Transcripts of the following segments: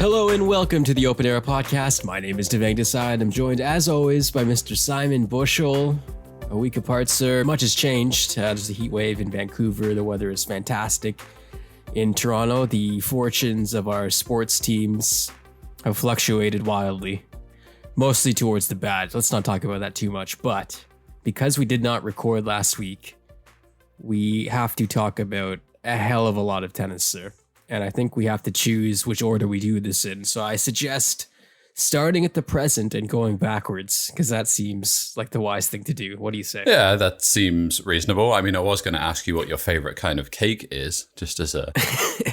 Hello and welcome to the Open Era Podcast. My name is Devang and Simon. I'm joined as always by Mr. Simon Bushell. A week apart, sir. Much has changed. There's a heat wave in Vancouver. The weather is fantastic. In Toronto, the fortunes of our sports teams have fluctuated wildly, mostly towards the bad. Let's not talk about that too much, but because we did not record last week, we have to talk about a hell of a lot of tennis, sir. And I think we have to choose which order we do this in. So I suggest starting at the present and going backwards, because that seems like the wise thing to do. What do you say? Yeah, that seems reasonable. I mean, I was going to ask you what your favorite kind of cake is, just as a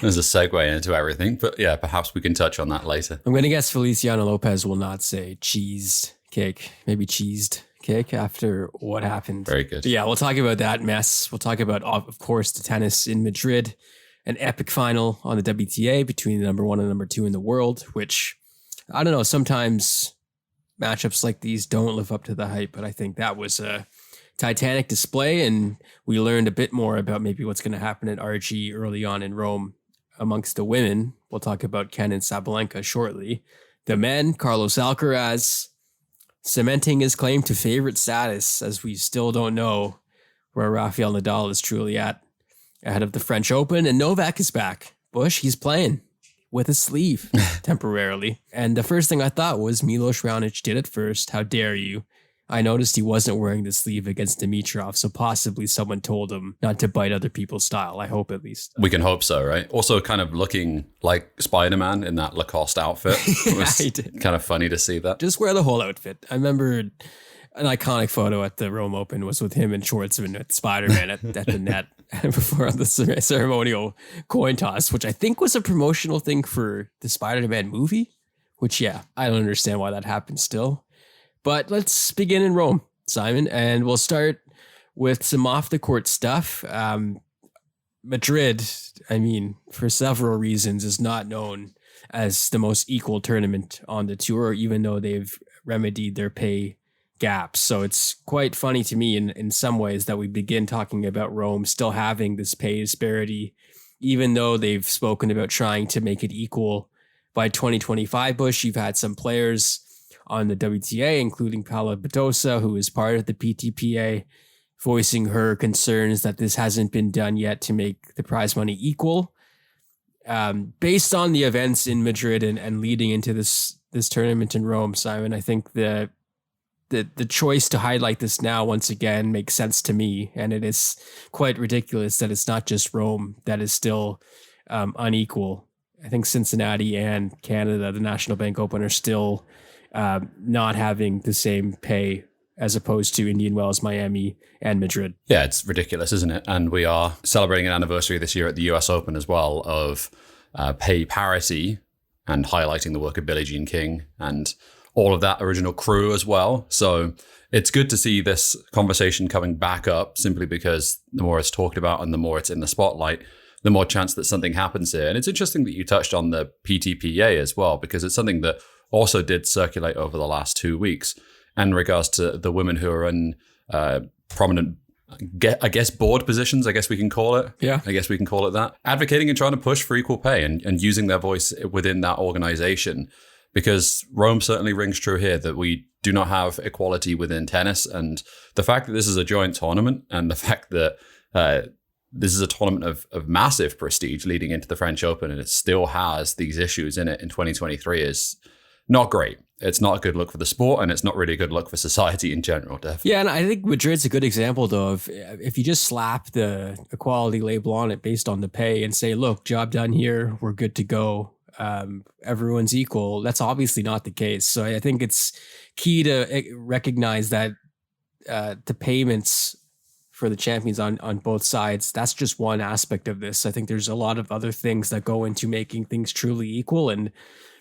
as a segue into everything. But yeah, perhaps we can touch on that later. I'm going to guess Feliciano Lopez will not say cheesed cake, maybe cheesed cake after what happened. Very good. But yeah, we'll talk about that mess. We'll talk about, of course, the tennis in Madrid, an epic final on the WTA between the number one and number two in the world, which, I don't know, sometimes matchups like these don't live up to the hype, but I think that was a titanic display, and we learned a bit more about maybe what's going to happen at RG early on in Rome amongst the women. We'll talk about Ken and Sabalenka shortly. The men, Carlos Alcaraz, cementing his claim to favorite status, as we still don't know where Rafael Nadal is truly at ahead of the French Open. And Novak is back. Bush, he's playing with a sleeve temporarily. And the first thing I thought was Milos Raonic did it first. How dare you? I noticed he wasn't wearing the sleeve against Dimitrov, so possibly someone told him not to bite other people's style. I hope, at least. We can hope so, right? Also kind of looking like Spider-Man in that Lacoste outfit. It was kind of funny to see that. Just wear the whole outfit. I remember an iconic photo at the Rome Open was with him in shorts and with Spider-Man at the net before the ceremonial coin toss, which I think was a promotional thing for the Spider-Man movie, which, yeah, I don't understand why that happened still. But let's begin in Rome, Simon, and we'll start with some off-the-court stuff. Madrid, I mean, for several reasons, is not known as the most equal tournament on the tour, even though they've remedied their pay gaps. So it's quite funny to me in some ways that we begin talking about Rome still having this pay disparity, even though they've spoken about trying to make it equal by 2025. Bush, you've had some players on the WTA, including Paula Badosa, who is part of the PTPA, voicing her concerns that this hasn't been done yet to make the prize money equal. Based on the events in Madrid and leading into this tournament in Rome, Simon, I think the choice to highlight this now once again makes sense to me, and it is quite ridiculous that it's not just Rome that is still unequal. I think Cincinnati and Canada, the National Bank Open, are still not having the same pay as opposed to Indian Wells, Miami, and Madrid. Yeah, it's ridiculous, isn't it? And we are celebrating an anniversary this year at the US Open as well of pay parity and highlighting the work of Billie Jean King and all of that original crew as well. So it's good to see this conversation coming back up, simply because the more it's talked about and the more it's in the spotlight, the more chance that something happens here. And it's interesting that you touched on the PTPA as well, because it's something that also did circulate over the last 2 weeks in regards to the women who are in prominent, I guess, board positions, I guess we can call it. Yeah. I guess we can call it that. Advocating and trying to push for equal pay and using their voice within that organization. Because Rome certainly rings true here that we do not have equality within tennis. And the fact that this is a joint tournament and the fact that this is a tournament of massive prestige leading into the French Open and it still has these issues in it in 2023 is not great. It's not a good look for the sport, and it's not really a good look for society in general, Dev. Yeah, and I think Madrid's a good example, though, of if you just slap the equality label on it based on the pay and say, look, job done here, we're good to go, everyone's equal, that's obviously not the case. So I think it's key to recognize that the payments for the champions on both sides, that's just one aspect of this. I think there's a lot of other things that go into making things truly equal, and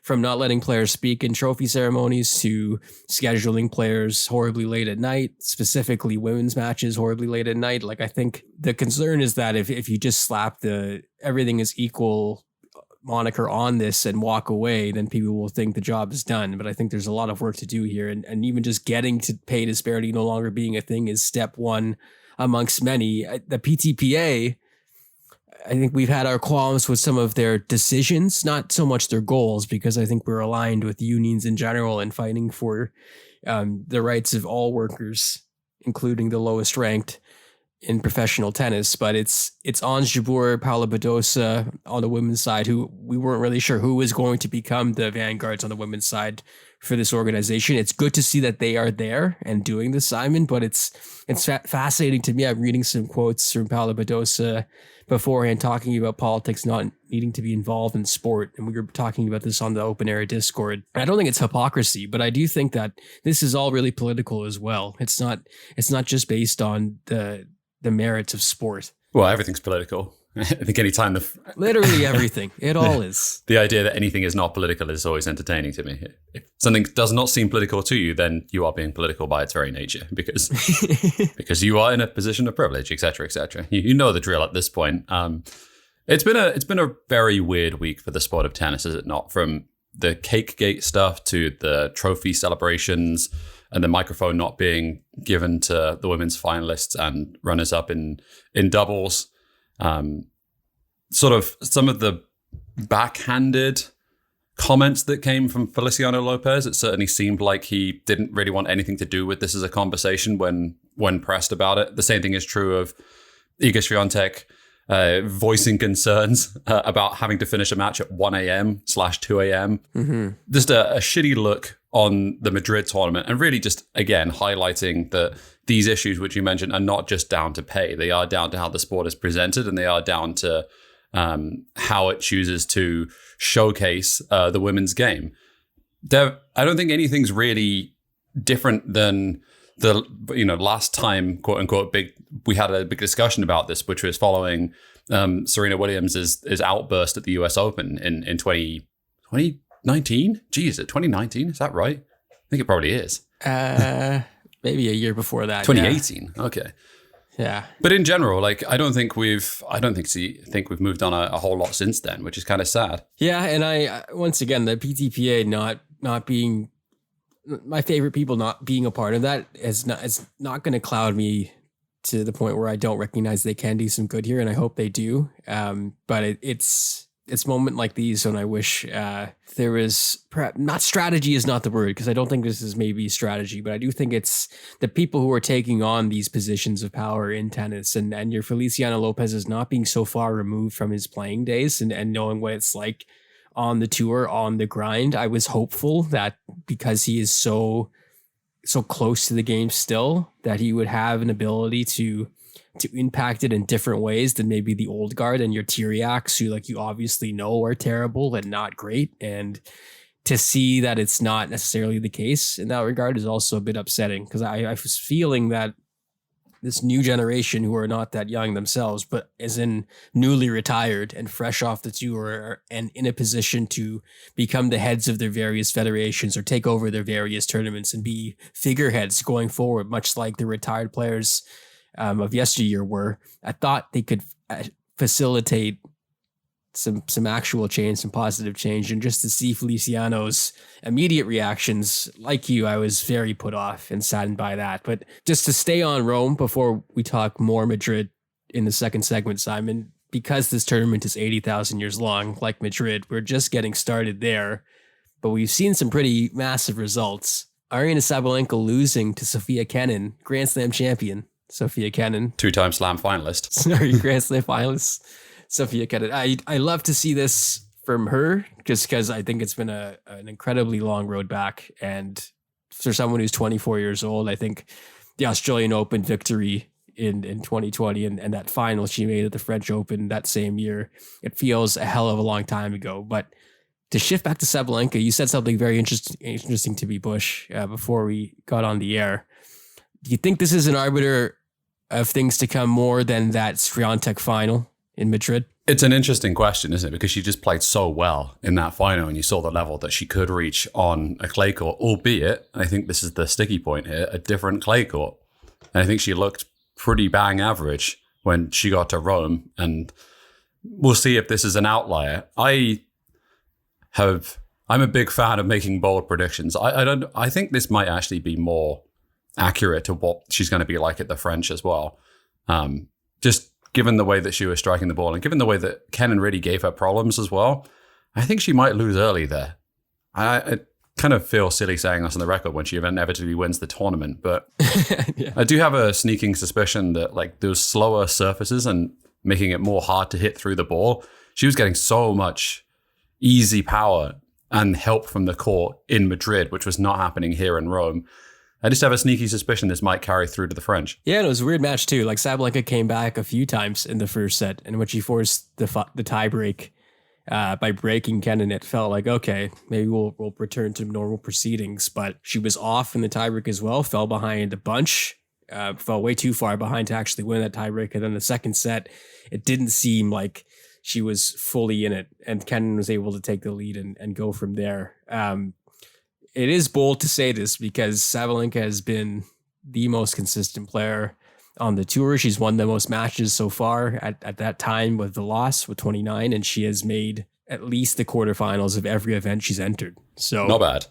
from not letting players speak in trophy ceremonies to scheduling players horribly late at night, specifically women's matches horribly late at night. Like, I think the concern is that if you just slap the everything is equal moniker on this and walk away, then people will think the job is done. But I think there's a lot of work to do here. And even just getting to pay disparity no longer being a thing is step one amongst many. The PTPA, I think we've had our qualms with some of their decisions, not so much their goals, because I think we're aligned with unions in general and fighting for the rights of all workers, including the lowest ranked in professional tennis. But it's Ons Jabeur, Paula Badosa on the women's side, who we weren't really sure who was going to become the vanguards on the women's side for this organization. It's good to see that they are there and doing this, Simon, but it's fascinating to me. I'm reading some quotes from Paula Badosa beforehand talking about politics not needing to be involved in sport. And we were talking about this on the Open Era Discord. I don't think it's hypocrisy, but I do think that this is all really political as well. It's not just based on the merits of sport. Well, everything's political. I think anytime literally everything, it all is. The idea that anything is not political is always entertaining to me. If something does not seem political to you, then you are being political by its very nature, because you are in a position of privilege, etc., etc. You know the drill at this point. It's been a very weird week for the sport of tennis, is it not? From the cake gate stuff to the trophy celebrations and the microphone not being given to the women's finalists and runners up in doubles. Sort of some of the backhanded comments that came from Feliciano Lopez. It certainly seemed like he didn't really want anything to do with this as a conversation when pressed about it. The same thing is true of Iga Swiatek voicing concerns about having to finish a match at 1 a.m/2 a.m. Mm-hmm. Just a shitty look on the Madrid tournament, and really just, again, highlighting that these issues, which you mentioned, are not just down to pay. They are down to how the sport is presented, and they are down to how it chooses to showcase the women's game. I don't think anything's really different than the last time, quote unquote, we had a big discussion about this, which was following Serena Williams' outburst at the US Open in 2019. Geez, 2019? Is that right? I think it probably is. Maybe a year before that. 2018. Yeah. Okay. Yeah. But in general, like, I don't think we've moved on a whole lot since then, which is kind of sad. Yeah, and I once again, the PTPA not being my favorite people, not being a part of that is not going to cloud me to the point where I don't recognize they can do some good here, and I hope they do. But it's moment like these when I wish there was perhaps not strategy is not the word, because I don't think this is maybe strategy, but I do think it's the people who are taking on these positions of power in tennis, and your Feliciano Lopez is not being so far removed from his playing days and knowing what it's like on the tour, on the grind. I was hopeful that because he is so close to the game still, that he would have an ability to impact it in different ways than maybe the old guard and your Tyriaks, who, like, you obviously know are terrible and not great. And to see that it's not necessarily the case in that regard is also a bit upsetting, because I was feeling that this new generation, who are not that young themselves, but as in newly retired and fresh off the tour and in a position to become the heads of their various federations or take over their various tournaments and be figureheads going forward, much like the retired players of yesteryear were. I thought they could facilitate some actual change, some positive change. And just to see Feliciano's immediate reactions, like you, I was very put off and saddened by that. But just to stay on Rome before we talk more Madrid in the second segment, Simon, because this tournament is 80,000 years long, like Madrid, we're just getting started there. But we've seen some pretty massive results. Aryna Sabalenka losing to Sofia Kenin, Grand Slam champion Sofia Kenin. Two-time Slam finalist. Sorry, Grand Slam finalist Sofia Kenin. I love to see this from her, just because I think it's been an incredibly long road back. And for someone who's 24 years old, I think the Australian Open victory in 2020 and that final she made at the French Open that same year, it feels a hell of a long time ago. But to shift back to Sabalenka, you said something very interesting to me, Bush, before we got on the air. Do you think this is an arbiter of things to come more than that Swiatek final in Madrid? It's an interesting question, isn't it? Because she just played so well in that final, and you saw the level that she could reach on a clay court, albeit, I think this is the sticky point here, a different clay court. And I think she looked pretty bang average when she got to Rome, and we'll see if this is an outlier. I'm a big fan of making bold predictions. I think this might actually be more accurate to what she's going to be like at the French as well. Just given the way that she was striking the ball and given the way that Kenin really gave her problems as well, I think she might lose early there. I kind of feel silly saying this on the record when she inevitably wins the tournament, but yeah. I do have a sneaking suspicion that like those slower surfaces and making it more hard to hit through the ball, she was getting so much easy power and help from the court in Madrid, which was not happening here in Rome. I just have a sneaky suspicion this might carry through to the French. Yeah, and it was a weird match too. Like Sabalenka came back a few times in the first set, and when she forced the tie break by breaking Kenin, it felt like, okay, maybe we'll return to normal proceedings. But she was off in the tiebreak as well, fell behind a bunch, fell way too far behind to actually win that tiebreak. And then the second set, it didn't seem like she was fully in it, and Kenin was able to take the lead and go from there. It is bold to say this because Sabalenka has been the most consistent player on the tour. She's won the most matches so far at that time with the loss with 29, and she has made at least the quarterfinals of every event she's entered. So not bad.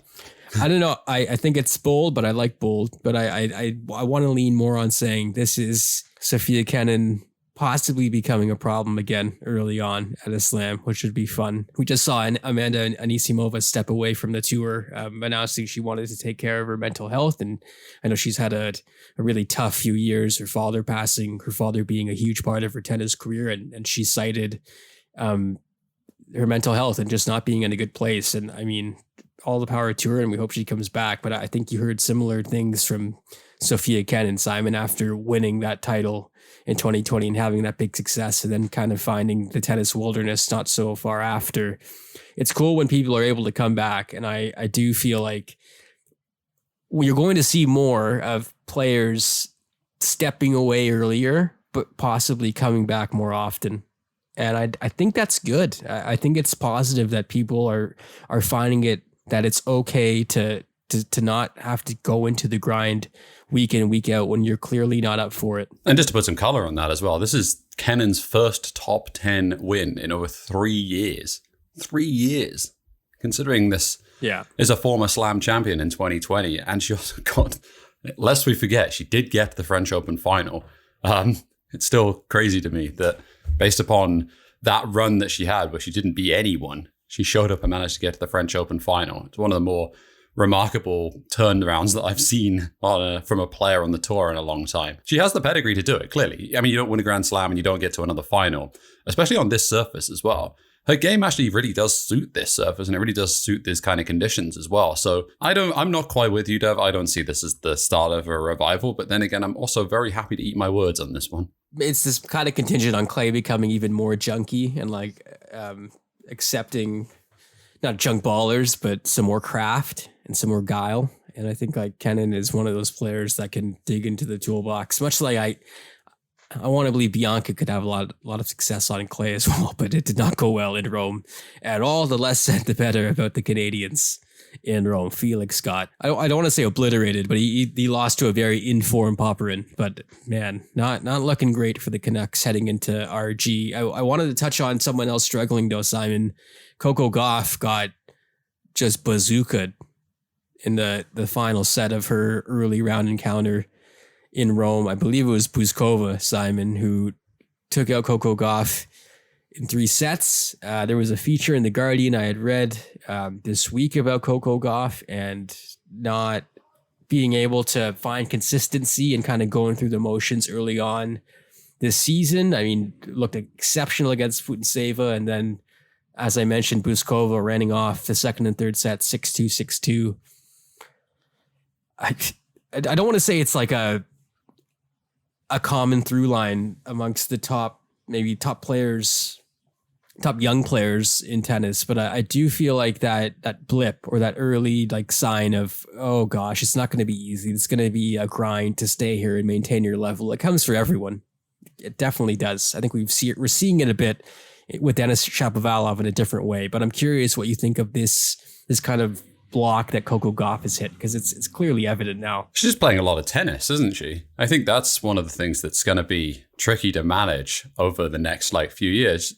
I don't know. I think it's bold, but I like bold. But I want to lean more on saying this is Sofia Kenin possibly becoming a problem again early on at a slam, which would be fun. We just saw Amanda Anisimova step away from the tour, announcing she wanted to take care of her mental health. And I know she's had a really tough few years, her father passing, her father being a huge part of her tennis career. And she cited her mental health and just not being in a good place. And I mean, all the power to her, and we hope she comes back. But I think you heard similar things from Sofia Kenin, Simon, after winning that title in 2020 and having that big success, and then kind of finding the tennis wilderness not so far after. It's cool when people are able to come back. And I do feel like you're going to see more of players stepping away earlier, but possibly coming back more often. And I think that's good. I think it's positive that people are finding it, that it's okay to not have to go into the grind week in, week out when you're clearly not up for it. And just to put some color on that as well, this is Kenin's first top 10 win in over 3 years. 3 years. Considering this is a former Slam champion in 2020. And she also got, lest we forget, she did get the French Open final. It's still crazy to me that based upon that run that she had where she didn't beat anyone, she showed up and managed to get to the French Open final. It's one of the more remarkable turnarounds that I've seen from a player on the tour in a long time. She has the pedigree to do it, clearly. I mean, you don't win a Grand Slam and you don't get to another final, especially on this surface as well. Her game actually really does suit this surface, and it really does suit these kind of conditions as well. So I'm not quite with you, Dev. I don't see this as the start of a revival, but then again, I'm also very happy to eat my words on this one. It's this kind of contingent on clay becoming even more junky and like accepting not junk ballers, but some more craft and some more guile. And I think like Kenin is one of those players that can dig into the toolbox, much like I want to believe Bianca could have a lot of success on clay as well, but it did not go well in Rome at all. The less said, the better about the Canadians in Rome. Felix Scott, I don't want to say obliterated, but he lost to a very informed Popperin. But man, not looking great for the Canucks heading into RG. I wanted to touch on someone else struggling though, Simon. Coco Gauff got just bazookaed in the final set of her early round encounter in Rome. I believe it was Buzkova, Simon, who took out Coco Gauff in 3 sets. There was a feature in The Guardian I had read this week about Coco Gauff and not being able to find consistency and kind of going through the motions early on this season. I mean, looked exceptional against Futentseva, and then, as I mentioned, Buzkova running off the second and third set 6-2, 6-2. I don't want to say it's like a common through line amongst the top players, top young players in tennis, but I do feel like that blip or that early like sign of, oh gosh, it's not going to be easy. It's going to be a grind to stay here and maintain your level. It comes for everyone. It definitely does. I think we're seeing it a bit with Denis Shapovalov in a different way, but I'm curious what you think of this kind of block that Coco Gauff has hit, because it's clearly evident now. She's just playing a lot of tennis, isn't she? I think that's one of the things that's going to be tricky to manage over the next few years.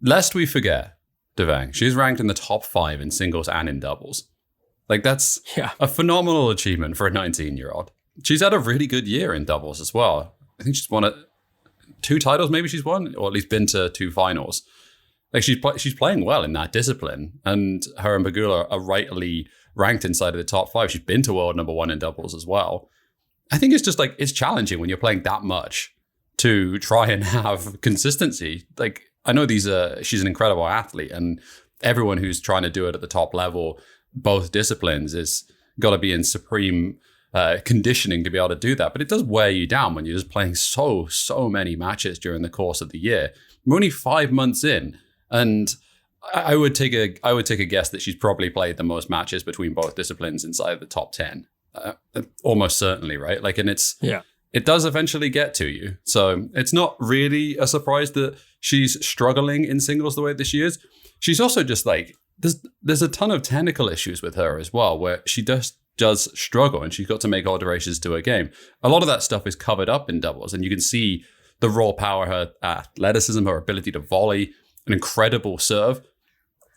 Lest we forget, Devang, she's ranked in the top 5 in singles and in doubles. That's a phenomenal achievement for a 19-year-old. She's had a really good year in doubles as well. I think she's won 2 titles maybe she's won, or at least been to 2 finals. Like she's playing well in that discipline, and her and Pegula are rightly ranked inside of the top 5. She's been to world number 1 in doubles as well. I think it's just like, it's challenging when you're playing that much to try and have consistency. Like, I know she's an incredible athlete, and everyone who's trying to do it at the top level, both disciplines, is got to be in supreme conditioning to be able to do that. But it does wear you down when you're just playing so many matches during the course of the year. We're only 5 months in, and I would take a guess that she's probably played the most matches between both disciplines inside the top 10. Almost certainly, right? Like, and it does eventually get to you. So it's not really a surprise that she's struggling in singles the way that she is. She's also just like, there's a ton of technical issues with her as well, where she does struggle, and she's got to make alterations to her game. A lot of that stuff is covered up in doubles, and you can see the raw power, her athleticism, her ability to volley, an incredible serve.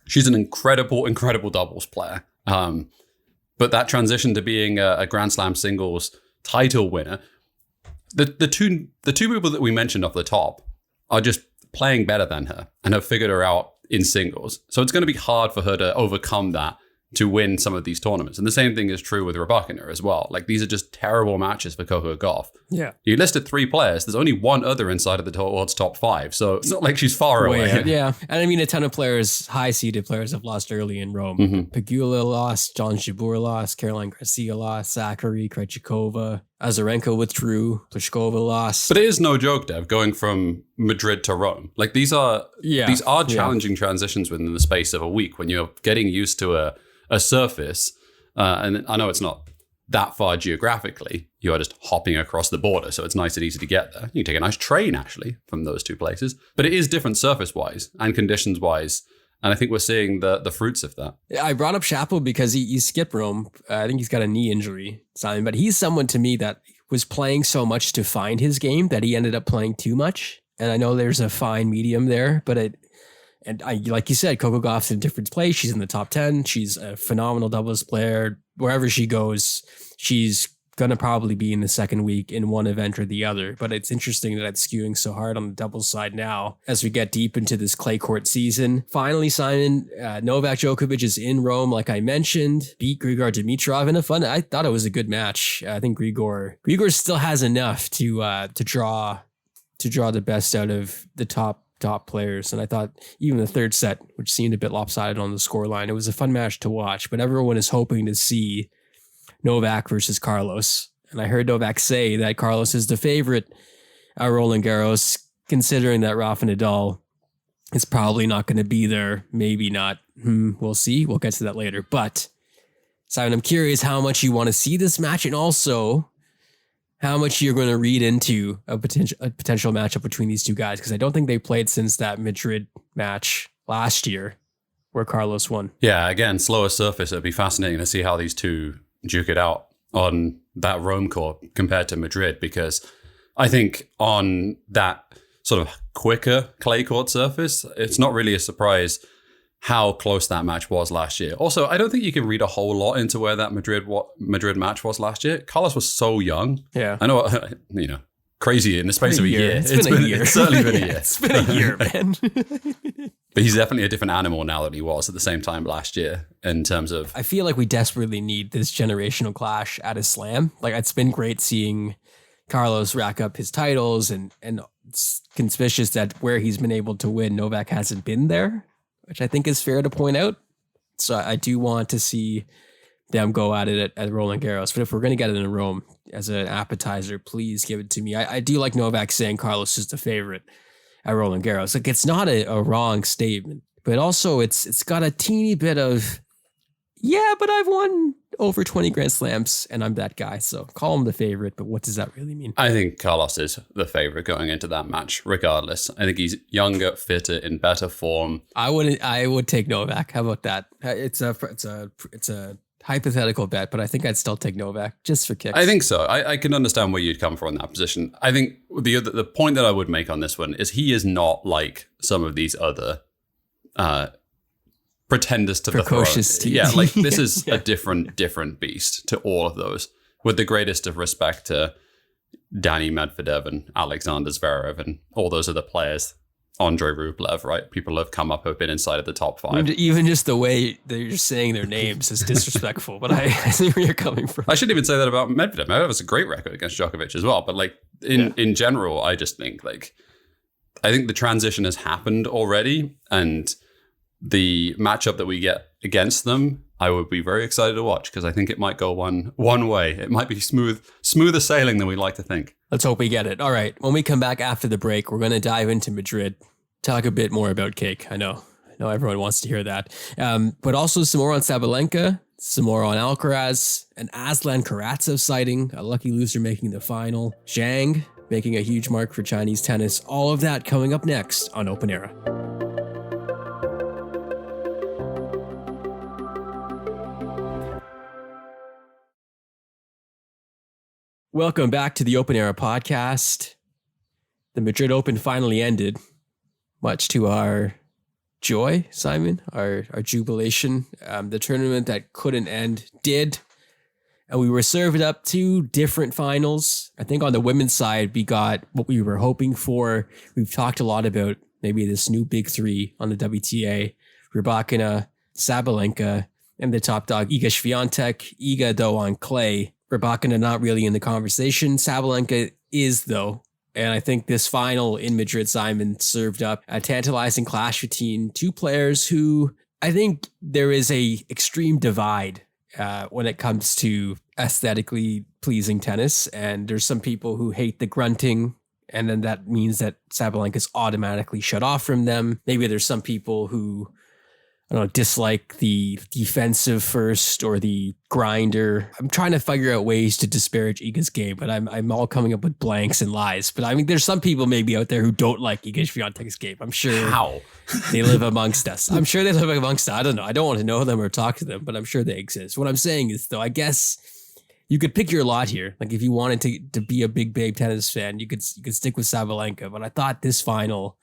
She's an incredible doubles player. But that transition to being a Grand Slam singles title winner, the two people that we mentioned off the top are just playing better than her and have figured her out in singles. So it's going to be hard for her to overcome that to win some of these tournaments. And the same thing is true with Rybakina as well. Like, these are just terrible matches for Coco Gauff. Yeah. You listed 3 players. There's only one other inside of the world's top 5. So it's not like she's far away. Yeah. And I mean, a ton of players, high-seeded players, have lost early in Rome. Mm-hmm. Pegula lost, John Jabeur lost, Caroline Garcia lost, Zachary, Krejcikova, Azarenka withdrew, Pliskova lost. But it is no joke, Dev, going from Madrid to Rome. Like, these are challenging transitions within the space of a week when you're getting used to a surface, and I know it's not that far geographically. You are just hopping across the border, so it's nice and easy to get there. You can take a nice train, actually, from those 2 places. But it is different surface-wise and conditions-wise, and I think we're seeing the fruits of that. I brought up Chappell because he skipped Rome. I think he's got a knee injury, Simon, but he's someone to me that was playing so much to find his game that he ended up playing too much. And I know there's a fine medium there, but like you said, Coco Gauff's in a different place. She's in the top 10. She's a phenomenal doubles player. Wherever she goes, she's going to probably be in the second week in one event or the other. But it's interesting that it's skewing so hard on the doubles side now as we get deep into this clay court season. Finally, Simon, Novak Djokovic is in Rome, like I mentioned, beat Grigor Dimitrov in a fun. I thought it was a good match. I think Grigor still has enough to draw the best out of the top players. And I thought even the third set, which seemed a bit lopsided on the scoreline, it was a fun match to watch, but everyone is hoping to see Novak versus Carlos. And I heard Novak say that Carlos is the favorite at Roland Garros, considering that Rafa Nadal is probably not going to be there. Maybe not. We'll see. We'll get to that later. But Simon, I'm curious how much you want to see this match, and also how much you're going to read into a potential matchup between these 2 guys, because I don't think they played since that Madrid match last year where Carlos won. Yeah, again, slower surface. It'd be fascinating to see how these 2 duke it out on that Rome court compared to Madrid, because I think on that sort of quicker clay court surface, it's not really a surprise how close that match was last year. Also, I don't think you can read a whole lot into where that Madrid match was last year. Carlos was so young. Yeah. I know, crazy in the space of a year. It's been a year. It's certainly been a year. It's been a year, man. But he's definitely a different animal now than he was at the same time last year in terms of... I feel like we desperately need this generational clash at a slam. Like, it's been great seeing Carlos rack up his titles, and it's conspicuous that where he's been able to win, Novak hasn't been there, which I think is fair to point out. So I do want to see them go at it at Roland Garros. But if we're going to get it in Rome as an appetizer, please give it to me. I do like Novak saying Carlos is the favorite at Roland Garros. Like, it's not a wrong statement, but also it's got a teeny bit of, yeah, but I've won over 20 Grand Slams and I'm that guy. So call him the favorite, but what does that really mean? I think Carlos is the favorite going into that match, regardless. I think he's younger, fitter, in better form. I would take Novak. How about that? It's a hypothetical bet, but I think I'd still take Novak just for kicks. I think so. I can understand where you'd come from in that position. I think the point that I would make on this one is he is not like some of these other pretenders to precocious the throne. Yeah, like this is a different beast to all of those. With the greatest of respect to Danny Medvedev and Alexander Zverev and all those other players. Andrei Rublev, right? People have come up, have been inside of the top 5. Even just the way that you're saying their names is disrespectful, but I see where you're coming from. I shouldn't even say that about Medvedev. Medvedev has a great record against Djokovic as well. But like in general, I just think I think the transition has happened already, and the matchup that we get against them, I would be very excited to watch because I think it might go one way. It might be smoother sailing than we like to think. Let's hope we get it. All right. When we come back after the break, we're going to dive into Madrid, talk a bit more about cake. I know everyone wants to hear that. But also some more on Sabalenka, some more on Alcaraz, an Aslan Karatsev sighting, a lucky loser making the final, Zhang making a huge mark for Chinese tennis. All of that coming up next on Open Era. Welcome back to the Open Era podcast. The Madrid Open finally ended, much to our joy, Simon, our jubilation. The tournament that couldn't end did, and we were served up 2 different finals. I think on the women's side, we got what we were hoping for. We've talked a lot about maybe this new big 3 on the WTA, Rybakina, Sabalenka, and the top dog, Iga Swiatek. Iga, though, on clay. Rybakina not really in the conversation. Sabalenka is, though. And I think this final in Madrid, Simon, served up a tantalizing clash between 2 players who I think there is a extreme divide when it comes to aesthetically pleasing tennis. And there's some people who hate the grunting, and then that means that Sabalenka's automatically shut off from them. Maybe there's some people who, I don't know, dislike the defensive first or the grinder. I'm trying to figure out ways to disparage Iga's game, but I'm all coming up with blanks and lies. But I mean, there's some people maybe out there who don't like Iga Swiatek's game. I'm sure they live amongst us. I don't know. I don't want to know them or talk to them, but I'm sure they exist. What I'm saying is, though, I guess you could pick your lot here. Like if you wanted to be a big babe tennis fan, you could stick with Sabalenka. But I thought this final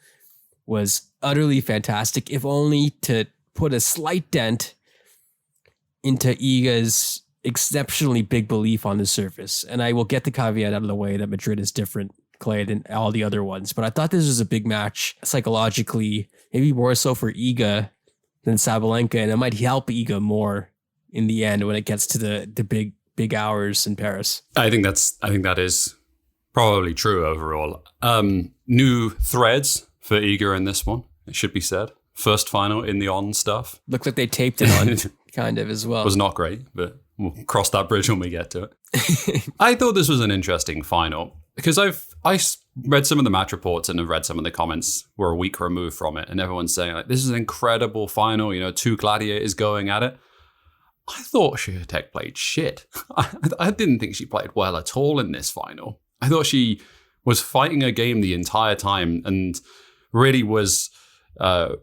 was utterly fantastic, if only to put a slight dent into Iga's exceptionally big belief on the surface. And I will get the caveat out of the way that Madrid is different clay than all the other ones. But I thought this was a big match psychologically, maybe more so for Iga than Sabalenka. And it might help Iga more in the end when it gets to the big hours in Paris. I think that is probably true overall. New threads for Iga in this one, it should be said. First final in the on stuff. Looked like they taped it on kind of as well. It was not great, but we'll cross that bridge when we get to it. I thought this was an interesting final because I read some of the match reports and I've read some of the comments. We're a week removed from it, and everyone's saying like, this is an incredible final, 2 gladiators going at it. I thought Swiatek played shit. I didn't think she played well at all in this final. I thought she was fighting her game the entire time and really was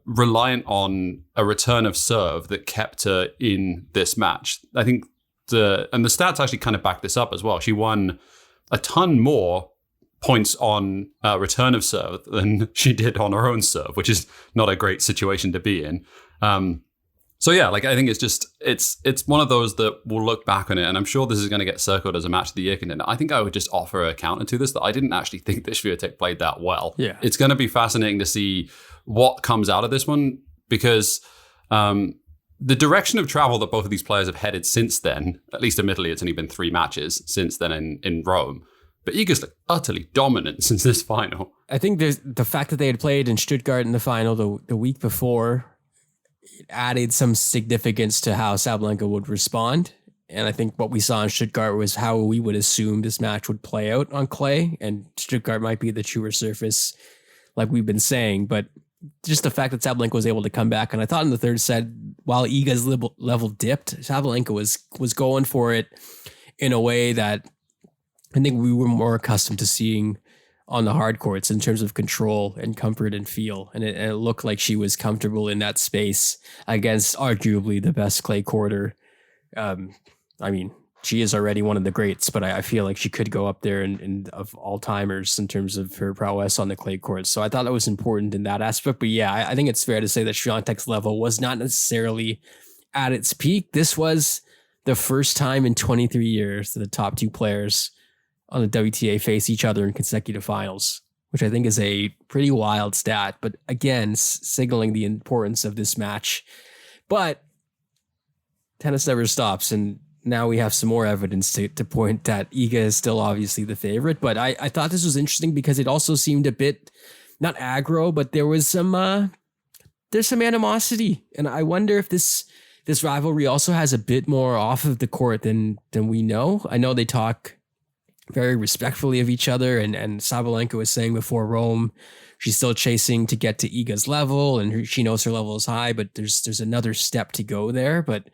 reliant on a return of serve that kept her in this match. I think the stats actually kind of back this up as well. She won a ton more points on return of serve than she did on her own serve, which is not a great situation to be in. So yeah, like I think it's one of those that we'll look back on it, and I'm sure this is going to get circled as a match of the year contender. I think I would just offer a counter to this that I didn't actually think that Swiatek played that well. Yeah, it's going to be fascinating to see what comes out of this one because the direction of travel that both of these players have headed since then, at least admittedly, it's only been 3 matches since then in Rome. But Iga's like utterly dominant since this final. I think there's the fact that they had played in Stuttgart in the final the week before. It added some significance to how Sabalenka would respond. And I think what we saw in Stuttgart was how we would assume this match would play out on clay. And Stuttgart might be the truer surface, like we've been saying. But just the fact that Sabalenka was able to come back. And I thought in the third set, while Iga's level dipped, Sabalenka was going for it in a way that I think we were more accustomed to seeing on the hard courts in terms of control and comfort and feel. And it looked like she was comfortable in that space against arguably the best clay courter. I mean, she is already one of the greats, but I feel like she could go up there and of all timers in terms of her prowess on the clay courts. So I thought that was important in that aspect. But yeah, I think it's fair to say that Swiatek's level was not necessarily at its peak. This was the first time in 23 years that the top 2 players on the WTA face each other in consecutive finals, which I think is a pretty wild stat. But again, signaling the importance of this match. But tennis never stops, and now we have some more evidence to point that Iga is still obviously the favorite. But I thought this was interesting because it also seemed a bit, not aggro, but there was there's some animosity. And I wonder if this rivalry also has a bit more off of the court than we know. I know they talk very respectfully of each other, and Sabalenka was saying before Rome, she's still chasing to get to Iga's level, and she knows her level is high, but there's another step to go there. But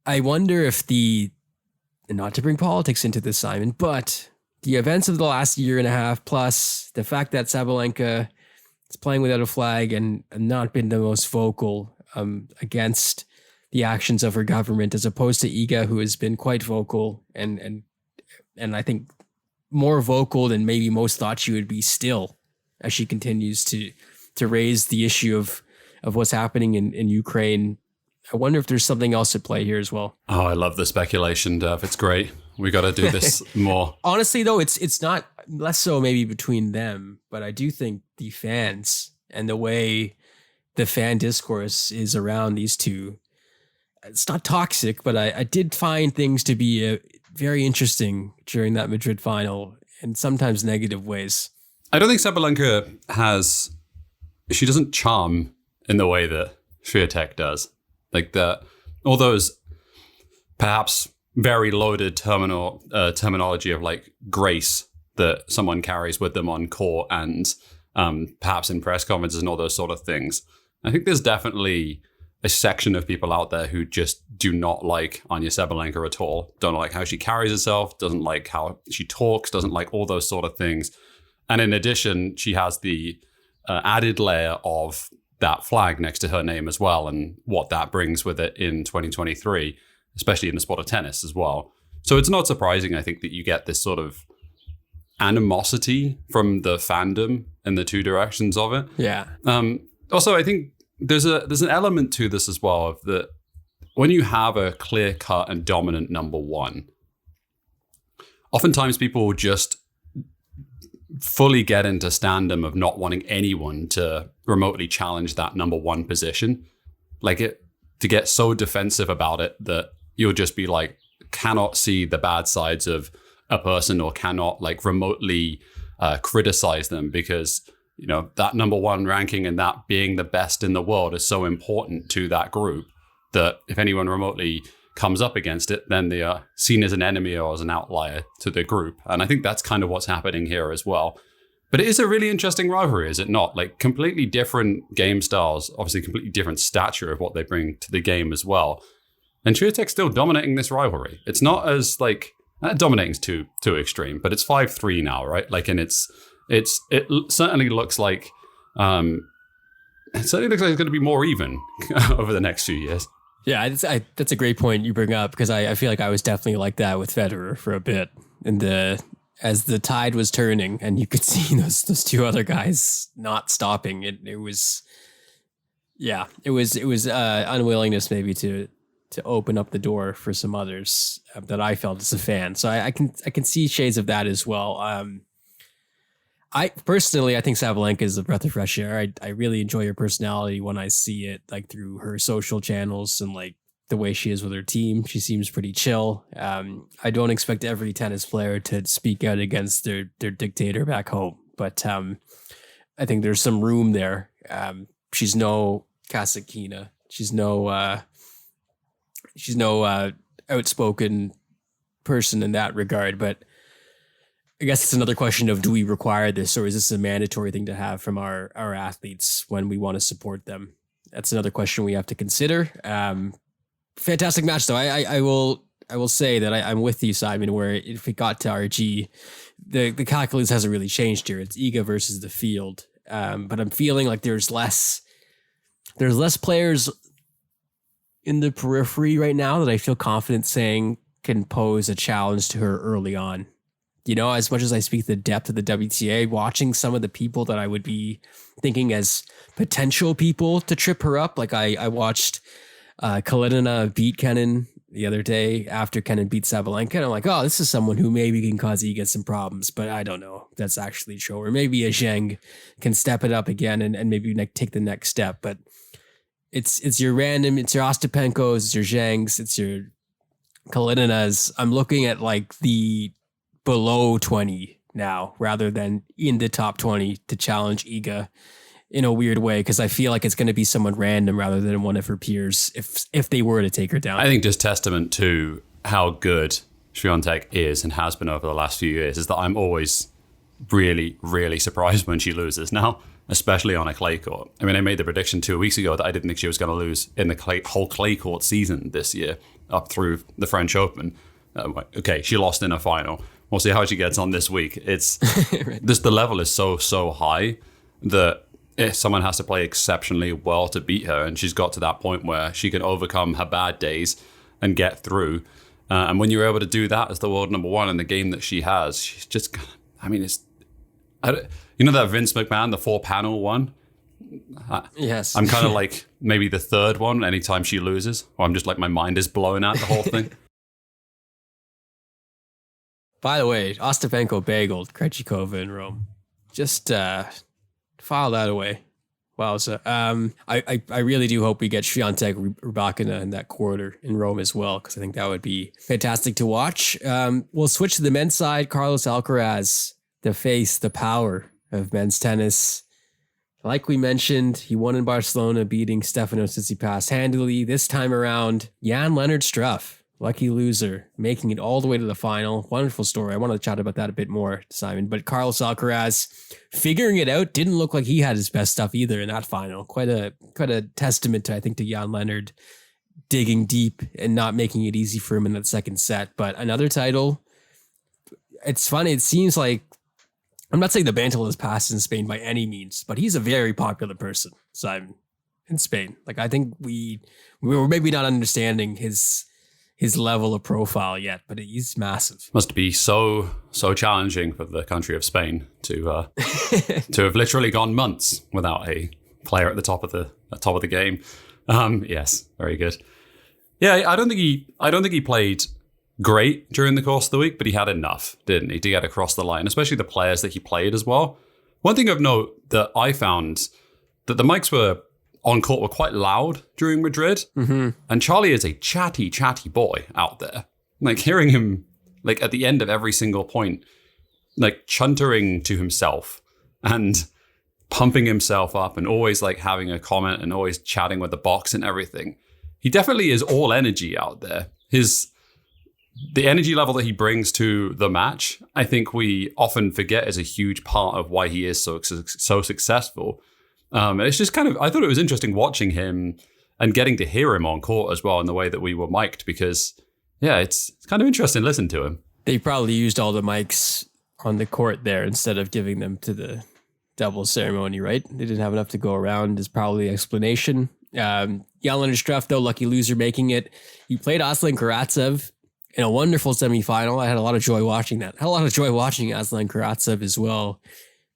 I wonder if and not to bring politics into this, Simon, but the events of the last year and a half, plus the fact that Sabalenka is playing without a flag and not been the most vocal against the actions of her government, as opposed to Iga, who has been quite vocal and I think more vocal than maybe most thought she would be still, as she continues to raise the issue of what's happening in Ukraine. I wonder if there's something else at play here as well. Oh, I love the speculation, Dev. It's great. We got to do this more. Honestly, though, it's not less so maybe between them, but I do think the fans and the way the fan discourse is around these two, it's not toxic, but I did find things to be very interesting during that Madrid final in sometimes negative ways. I don't think Sabalenka she doesn't charm in the way that Swiatek does. Like all those perhaps very loaded terminology of like grace that someone carries with them on court and perhaps in press conferences and all those sort of things. I think there's definitely a section of people out there who just do not like Anya Sabalenka at all, don't like how she carries herself, doesn't like how she talks, doesn't like all those sort of things. And in addition, she has the added layer of that flag next to her name as well, and what that brings with it in 2023, especially in the sport of tennis as well. So it's not surprising, I think, that you get this sort of animosity from the fandom in the two directions of it. Yeah. Also, I think there's an element to this as well of that when you have a clear-cut and dominant number one, oftentimes people will just fully get into standum of not wanting anyone to remotely challenge that number one position. To get so defensive about it that you'll just be like, cannot see the bad sides of a person or cannot like remotely criticize them because, you know, that number one ranking and that being the best in the world is so important to that group that if anyone remotely comes up against it, then they are seen as an enemy or as an outlier to the group. And I think that's kind of what's happening here as well. But it is a really interesting rivalry, is it not? Like completely different game styles, obviously completely different stature of what they bring to the game as well. And Swiatek's still dominating this rivalry. It's not as like, dominating's too extreme, but it's 5-3 now, right? Like, and it certainly looks like it's going to be more even over the next few years. Yeah, that's a great point you bring up, because I feel like I was definitely like that with Federer for a bit, as the tide was turning and you could see those two other guys not stopping. It was unwillingness maybe to open up the door for some others that I felt as a fan. So I can see shades of that as well. I personally think Sabalenka is a breath of fresh air. I really enjoy her personality when I see it, like through her social channels and like the way she is with her team. She seems pretty chill. I don't expect every tennis player to speak out against their dictator back home, but I think there's some room there. She's no Kasatkina. She's no outspoken person in that regard, but I guess it's another question of, do we require this, or is this a mandatory thing to have from our athletes when we want to support them? That's another question we have to consider. Fantastic match, though. I will say that I'm with you, Simon, where if it got to RG, the calculus hasn't really changed here. It's Iga versus the field. But I'm feeling like there's less players in the periphery right now that I feel confident saying can pose a challenge to her early on. You know, as much as I speak the depth of the WTA, watching some of the people that I would be thinking as potential people to trip her up, like I watched Kalinina beat Kenin the other day after Kenin beat Sabalenka. And I'm like, oh, this is someone who maybe can cause Iga some problems, but I don't know if that's actually true. Or maybe a Zheng can step it up again and maybe take the next step. But it's your random, it's your Ostapenkos, it's your Zhengs, it's your Kalininas. I'm looking at like the below 20 now rather than in the top 20 to challenge Iga in a weird way, because I feel like it's going to be someone random rather than one of her peers if they were to take her down. I think just testament to how good Swiatek is and has been over the last few years is that I'm always really, really surprised when she loses now, especially on a clay court. I mean, I made the prediction 2 weeks ago that I didn't think she was going to lose in the whole clay court season this year up through the French Open. Okay, she lost in a final. We'll see how she gets on this week. It's right. Just the level is so high that if someone has to play exceptionally well to beat her, and she's got to that point where she can overcome her bad days and get through. And when you're able to do that as the world number one in the game that she has, she's just, I mean, you know that Vince McMahon, the 4-panel one? Yes. I'm kind of like maybe the third one anytime she loses, or I'm just like my mind is blowing out the whole thing. By the way, Ostapenko bageled Krejcikova in Rome. Just file that away. Wowza. I really do hope we get Swiatek Rybakina in that quarter in Rome as well, because I think that would be fantastic to watch. We'll switch to the men's side. Carlos Alcaraz, the face, the power of men's tennis. Like we mentioned, he won in Barcelona, beating Stefanos Tsitsipas handily. This time around, Jan-Lennard Struff, lucky loser, making it all the way to the final. Wonderful story. I want to chat about that a bit more, Simon. But Carlos Alcaraz figuring it out. Didn't look like he had his best stuff either in that final. Quite a testament to, I think, to Jan-Lennard digging deep and not making it easy for him in that second set. But another title. It's funny. It seems like, I'm not saying the mantle has passed in Spain by any means, but he's a very popular person, Simon, in Spain. Like, I think we were maybe not understanding his level of profile yet, but he's massive. Must be so challenging for the country of Spain to have literally gone months without a player at the top of the game. Yes, very good. Yeah, I don't think he played great during the course of the week, but he had enough, didn't he, to get across the line, especially the players that he played as well. One thing of note that I found, that the mics on court were quite loud during Madrid. Mm-hmm. And Charlie is a chatty boy out there. Like, hearing him, like, at the end of every single point, like, chuntering to himself and pumping himself up and always, like, having a comment and always chatting with the box and everything. He definitely is all energy out there. The energy level that he brings to the match, I think we often forget is a huge part of why he is so successful. It's just kind of, I thought it was interesting watching him and getting to hear him on court as well in the way that we were mic'd, because, yeah, it's kind of interesting to listen to him. They probably used all the mics on the court there instead of giving them to the doubles ceremony, right? They didn't have enough to go around is probably the explanation. Jan-Lennard Struff, though, lucky loser making it. He played Aslan Karatsev in a wonderful semifinal. I had a lot of joy watching that. I had a lot of joy watching Aslan Karatsev as well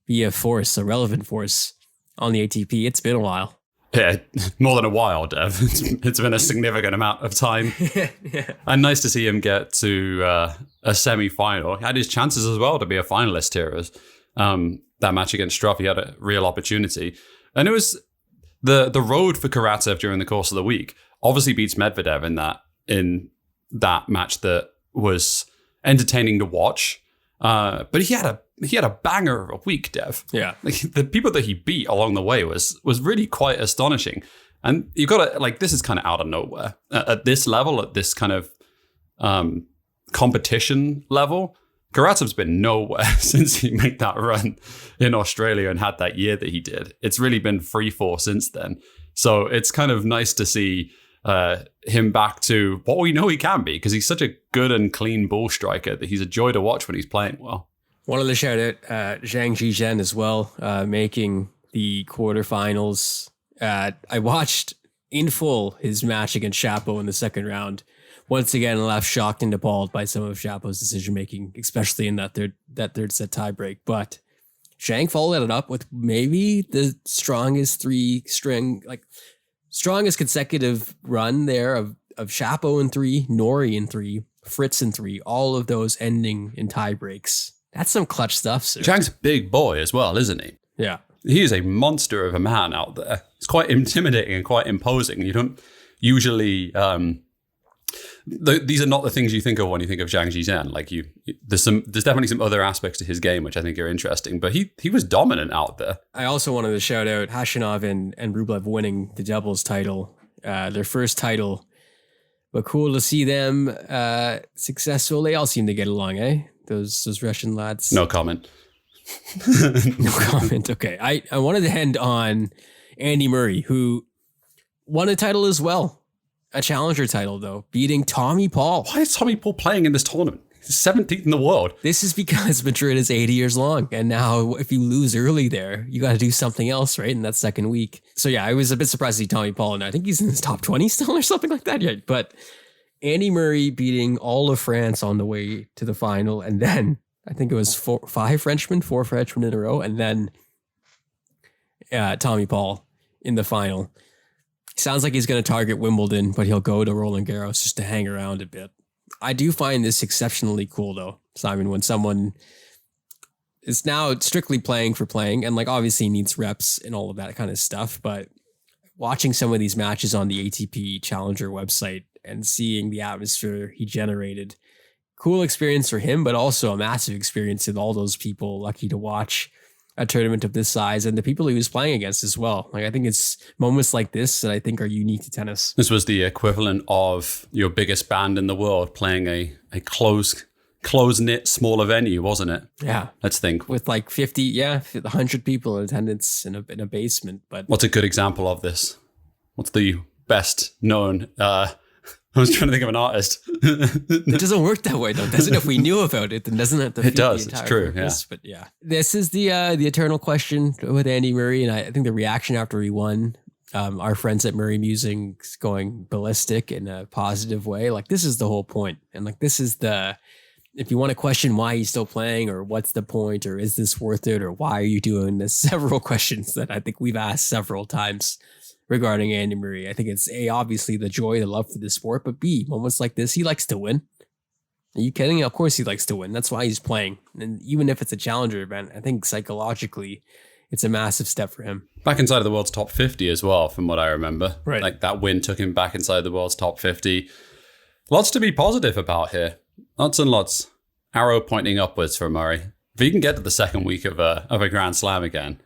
be a relevant force on the ATP. It's been a while. Yeah, more than a while, Dev. It's been a significant amount of time. Yeah. And nice to see him get to a semi-final. He had his chances as well to be a finalist here. As that match against Struff, he had a real opportunity. And it was the road for Karatsev during the course of the week. Obviously beats Medvedev in that match that was entertaining to watch. But he had a banger of a week, Dev. Yeah. Like, the people that he beat along the way was really quite astonishing. And you've got to, like, this is kind of out of nowhere. At this level, at this kind of competition level, Karatsev's been nowhere since he made that run in Australia and had that year that he did. It's really been free fall since then. So it's kind of nice to see him back to what we know he can be, because he's such a good and clean ball striker that he's a joy to watch when he's playing well. Wanted to shout out Zhang Zhizhen as well, making the quarterfinals. I watched in full his match against Shapo in the second round. Once again, left shocked and appalled by some of Shapo's decision making, especially in that third set tiebreak. But Zhang followed it up with maybe the strongest consecutive run there of Shapo in 3, Nori in 3, Fritz in 3, all of those ending in tie breaks. That's some clutch stuff, sir. Zhang's a big boy as well, isn't he? Yeah. He is a monster of a man out there. It's quite intimidating and quite imposing. You don't usually... these are not the things you think of when you think of Zhang Zhizhen. Like there's definitely some other aspects to his game which I think are interesting, but he was dominant out there. I also wanted to shout out Khachanov and Rublev winning the doubles title, their first title. But cool to see them successful. They all seem to get along, eh? Those Russian lads. No comment. No comment. Okay. I wanted to end on Andy Murray, who won a title as well. A challenger title, though, beating Tommy Paul. Why is Tommy Paul playing in this tournament? He's 17th in the world. This is because Madrid is 80 years long. And now if you lose early there, you got to do something else, right? In that second week. So yeah, I was a bit surprised to see Tommy Paul. And I think he's in his top 20 still or something like that yet. But Andy Murray beating all of France on the way to the final. And then I think it was 4 Frenchmen in a row. And then Tommy Paul in the final. Sounds like he's going to target Wimbledon, but he'll go to Roland Garros just to hang around a bit. I do find this exceptionally cool, though, Simon, when someone is now strictly playing for playing and like obviously needs reps and all of that kind of stuff. But watching some of these matches on the ATP Challenger website and seeing the atmosphere he generated, cool experience for him, but also a massive experience with all those people lucky to watch a tournament of this size and the people he was playing against as well. Like, I think it's moments like this that I think are unique to tennis. This was the equivalent of your biggest band in the world playing a close-knit, smaller venue, wasn't it? Yeah. Let's think. With like 100 people in attendance in a basement. But what's a good example of this? What's the best known... I was trying to think of an artist. It doesn't work that way, though, doesn't it? If we knew about it, then doesn't it? It does. It's true. Purpose? Yeah. But yeah, this is the eternal question with Andy Murray, and I think the reaction after he won, our friends at Murray Musing's going ballistic in a positive way. Like, this is the whole point, and like this is the. If you want to question why he's still playing, or what's the point, or is this worth it, or why are you doing this? Several questions that I think we've asked several times regarding Andy Murray. I think it's A, obviously the joy, the love for the sport, but B, moments like this, he likes to win. Are you kidding? Of course he likes to win. That's why he's playing. And even if it's a challenger event, I think psychologically it's a massive step for him. Back inside of the world's top 50 as well, from what I remember. Right. Like that win took him back inside the world's top 50. Lots to be positive about here. Lots and lots. Arrow pointing upwards for Murray. If he can get to the second week of a Grand Slam again,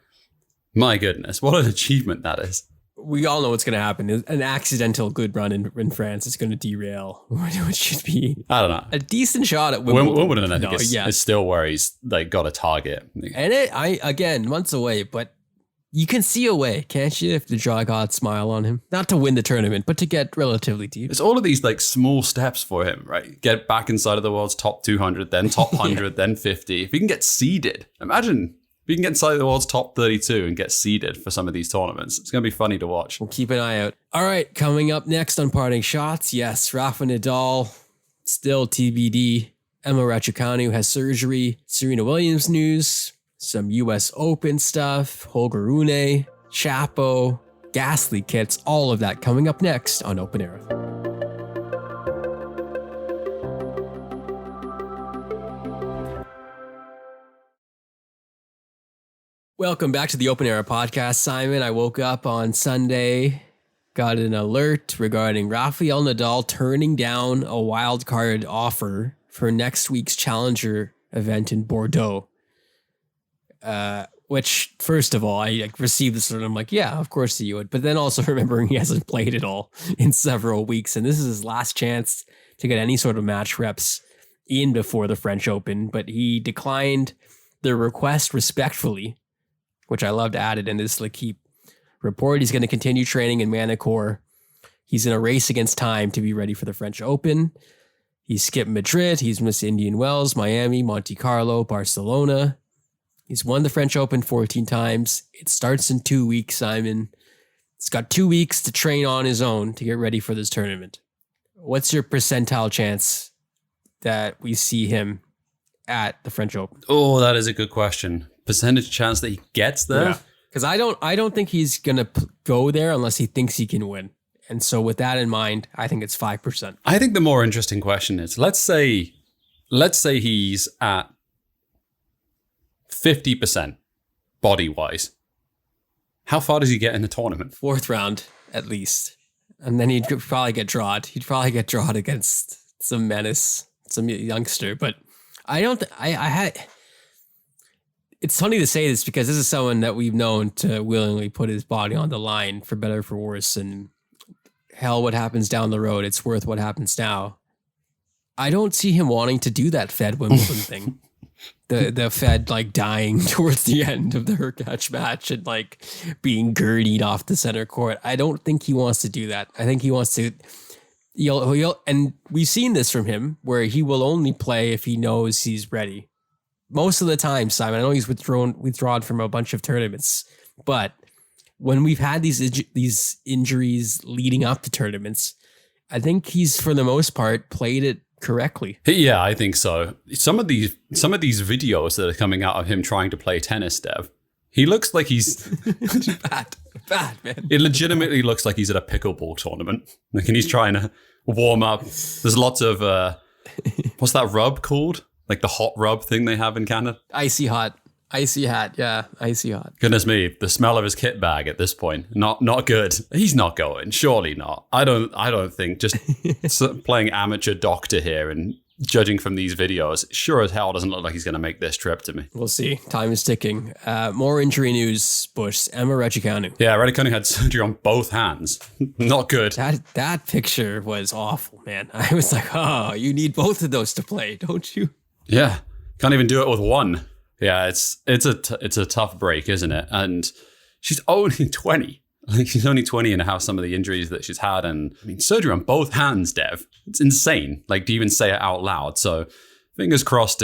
my goodness, what an achievement that is. We all know what's going to happen. An accidental good run in France is going to derail what should be, I don't know, a decent shot at Wimbledon. Wimbledon, I think, is still where he's like got a target. And again, months away, but you can see a way, can't you, if the draw God smile on him? Not to win the tournament, but to get relatively deep. It's all of these like small steps for him, right? Get back inside of the world's top 200, then top 100, then 50. If he can get seeded, imagine... We can get inside the world's top 32 and get seeded for some of these tournaments. It's going to be funny to watch. We'll keep an eye out. All right, coming up next on Parting Shots, yes, Rafa Nadal, still TBD. Emma Raducanu has surgery. Serena Williams news, some US Open stuff, Holger Rune, Chapo, Ghastly kits, all of that coming up next on Open Era. Welcome back to the Open Era podcast, Simon. I woke up on Sunday, got an alert regarding Rafael Nadal turning down a wild card offer for next week's Challenger event in Bordeaux. Which, first of all, I received this and I'm like, yeah, of course he would. But then also remembering he hasn't played at all in several weeks. And this is his last chance to get any sort of match reps in before the French Open. But he declined the request respectfully, which I loved added in this L'Equipe report. He's going to continue training in Manicourt. He's in a race against time to be ready for the French Open. He's skipped Madrid. He's missed Indian Wells, Miami, Monte Carlo, Barcelona. He's won the French Open 14 times. It starts in 2 weeks, Simon. He's got 2 weeks to train on his own to get ready for this tournament. What's your percentile chance that we see him at the French Open? Oh, that is a good question. Percentage chance that he gets there? Because I don't think he's gonna go there unless he thinks he can win. And so with that in mind, I think it's 5%. I think the more interesting question is, let's say he's at 50% body-wise. How far does he get in the tournament? 4th round, at least. And then he'd probably get drawed. He'd probably get drawed against some menace, some youngster. But I don't, I had, it's funny to say this because this is someone that we've known to willingly put his body on the line for better or for worse. And hell, what happens down the road, it's worth what happens now. I don't see him wanting to do that Fed Wimbledon thing. The Fed like dying towards the end of the Hurkacz match and like being gurdied off the center court. I don't think he wants to do that. I think he wants to, and we've seen this from him where he will only play if he knows he's ready. Most of the time, Simon, I know he's withdrawn from a bunch of tournaments, but when we've had these injuries leading up to tournaments, I think he's for the most part played it correctly. Yeah, I think so. Some of these videos that are coming out of him trying to play tennis, Dev, he looks like he's bad, man. It legitimately looks like he's at a pickleball tournament. Like, and he's trying to warm up. There's lots of what's that rub called? Like the hot rub thing they have in Canada. Icy hat. Yeah, icy hot. Goodness me, the smell of his kit bag at this point, not good. He's not going. Surely not. I don't think just playing amateur doctor here and judging from these videos, sure as hell doesn't look like he's going to make this trip to me. We'll see. Time is ticking. More injury news, Bush. Emma Raducanu. Yeah, Raducanu had surgery on both hands. Not good. That picture was awful, man. I was like, oh, you need both of those to play, don't you? Yeah, can't even do it with one. Yeah, it's a tough break, isn't it? And she's only 20. Like, she's only 20 and have some of the injuries that she's had. And I mean, surgery on both hands, Dev. It's insane. Like, to even say it out loud. So fingers crossed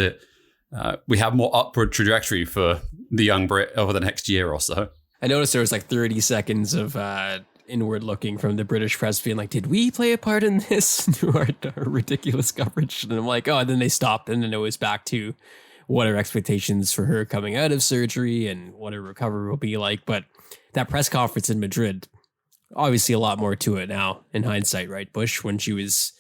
we have more upward trajectory for the young Brit over the next year or so. I noticed there was like 30 seconds of inward looking from the British press being like, did we play a part in this through our ridiculous coverage? And I'm like, oh, and then they stopped. And then it was back to what are expectations for her coming out of surgery and what her recovery will be like. But that press conference in Madrid, obviously a lot more to it now in hindsight, right, Bush? When she was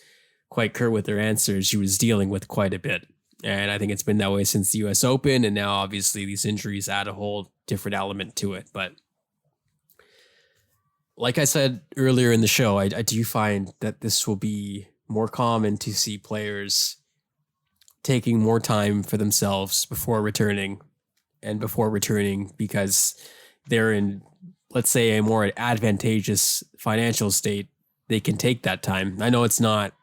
quite curt with her answers, she was dealing with quite a bit. And I think it's been that way since the US Open. And now obviously these injuries add a whole different element to it. But like I said earlier in the show, I do find that this will be more common to see players taking more time for themselves before returning because they're in, let's say, a more advantageous financial state. They can take that time. I know that's not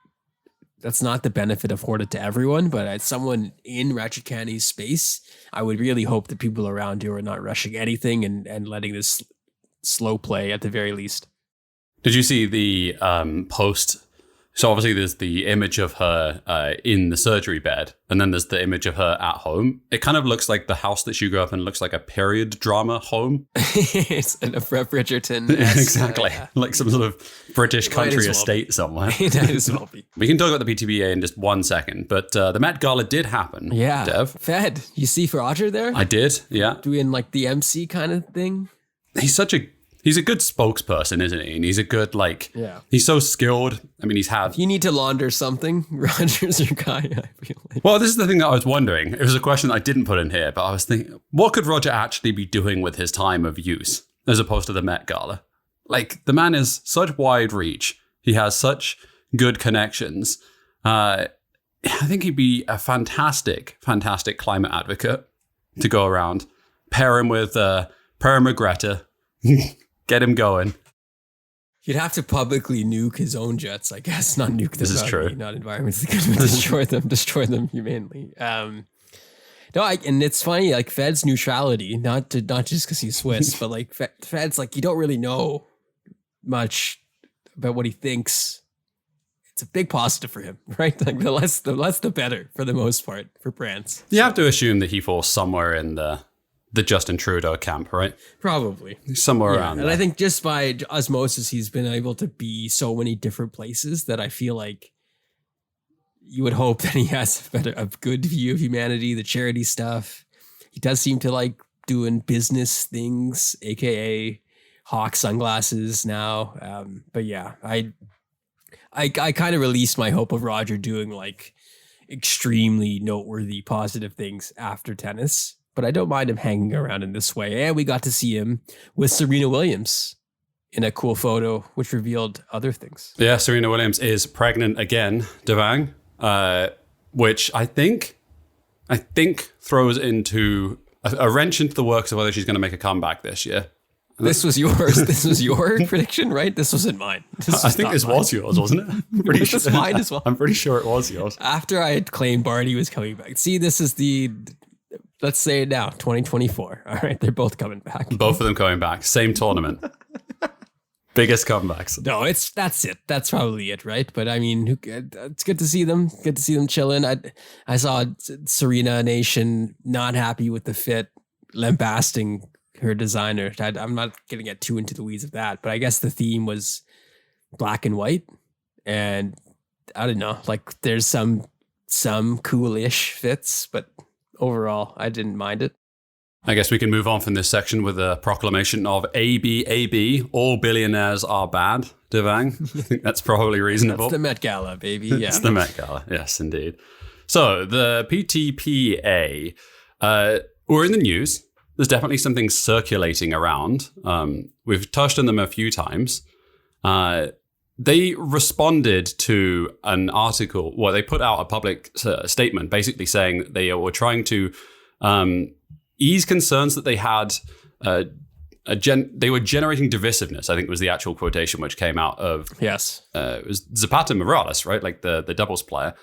the benefit afforded to everyone, but as someone in Raducanu's space, I would really hope that people around you are not rushing anything and letting this slow play at the very least. Did you see the post? So obviously there's the image of her in the surgery bed, and then there's the image of her at home. It kind of looks like the house that she grew up in, looks like a period drama home. It's a Bridgerton. Exactly. Like some sort of British country estate somewhere. It might as well be. We can talk about the PTBA in just 1 second, but the Met Gala did happen. Yeah. Dev. Fed. You see Roger there? I did, yeah. Doing like the MC kind of thing. He's a good spokesperson, isn't he? And he's a good, he's so skilled. I mean, If you need to launder something, Roger's your guy, I feel like. Well, this is the thing that I was wondering. It was a question that I didn't put in here, but I was thinking, what could Roger actually be doing with his time of use as opposed to the Met Gala? Like, the man has such wide reach. He has such good connections. I think he'd be a fantastic, fantastic climate advocate to go around. Pair him with Greta. Get him going. You'd have to publicly nuke his own jets, I guess. Not nuke them. This is true. Not environments. Destroy them humanely. And it's funny, like Fed's neutrality, not just because he's Swiss, but like Fed's like, you don't really know much about what he thinks. It's a big positive for him, right? Like the less the better for the most part for France. You have to assume that he falls somewhere in the Justin Trudeau camp, right? Probably. Somewhere around there. And I think just by osmosis, he's been able to be so many different places that I feel like you would hope that he has a good view of humanity, the charity stuff. He does seem to like doing business things, aka hawk sunglasses now. But yeah, I kind of released my hope of Roger doing like extremely noteworthy positive things after tennis, but I don't mind him hanging around in this way. And we got to see him with Serena Williams in a cool photo, which revealed other things. Yeah, Serena Williams is pregnant again, Devang, which I think throws into a wrench into the works of whether she's going to make a comeback this year. This was yours. This was your prediction, right? This wasn't mine. I think this was yours, wasn't it? I'm pretty sure. This was mine as well. I'm pretty sure it was yours. After I had claimed Barty was coming back. See, this is let's say it now, 2024. All right, they're both coming back. Both of them coming back. Same tournament. Biggest comebacks. No, that's it. That's probably it, right? But I mean, it's good to see them. Good to see them chilling. I saw Serena Nation not happy with the fit, lambasting her designer. I'm not going to get too into the weeds of that, but I guess the theme was black and white, and I don't know, like there's some coolish fits, but overall I didn't mind it. I guess we can move on from this section with a proclamation of ABAB, all billionaires are bad, Devang. I think that's probably reasonable. That's the Met Gala, baby. Yeah. It's the Met Gala, yes, indeed. So the PTPA were in the news. There's definitely something circulating around. We've touched on them a few times. They responded to an article. Well, they put out a public statement basically saying that they were trying to ease concerns that they had. They were generating divisiveness, I think was the actual quotation which came out of. Yes. It was Zapata Morales, right? Like the doubles player.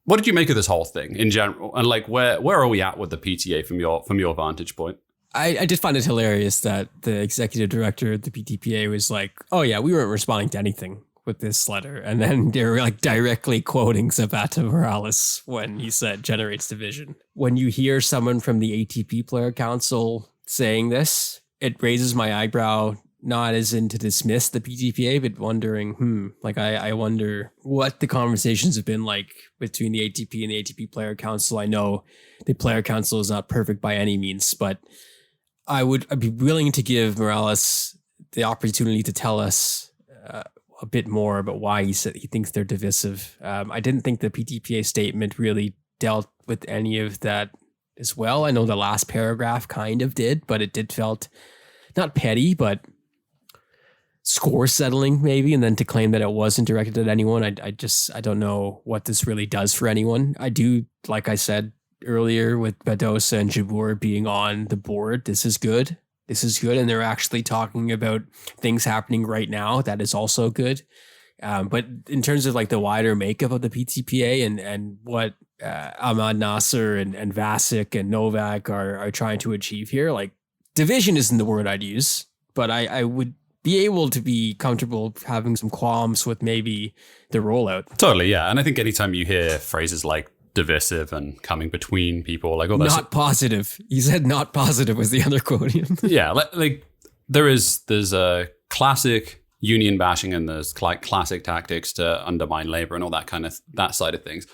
What did you make of this whole thing in general? And like, where are we at with the PTA from your vantage point? I did find it hilarious that the executive director of the PTPA was like, oh yeah, we weren't responding to anything with this letter. And then they were like directly quoting Zapata Morales when he said generates division. When you hear someone from the ATP Player Council saying this, it raises my eyebrow, not as in to dismiss the PTPA, but wondering, I wonder what the conversations have been like between the ATP and the ATP Player Council. I know the Player Council is not perfect by any means, but I'd be willing to give Morales the opportunity to tell us a bit more about why he thinks they're divisive. I didn't think the PTPA statement really dealt with any of that as well. I know the last paragraph kind of did, but it did felt not petty, but score settling maybe, and then to claim that it wasn't directed at anyone. I don't know what this really does for anyone. I do, like I said earlier, with Badosa and Jabeur being on the board, this is good. And they're actually talking about things happening right now. That is also good. But in terms of like the wider makeup of the PTPA and what Ahmad Nasser and Vasek and Novak are trying to achieve here, like division isn't the word I'd use, but I would be able to be comfortable having some qualms with maybe the rollout. Totally, yeah. And I think anytime you hear phrases like divisive and coming between people, like, oh, that's not positive. You said not positive was the other quote. Yeah, like there's a classic union bashing and there's like classic tactics to undermine labor and all that kind of that side of things.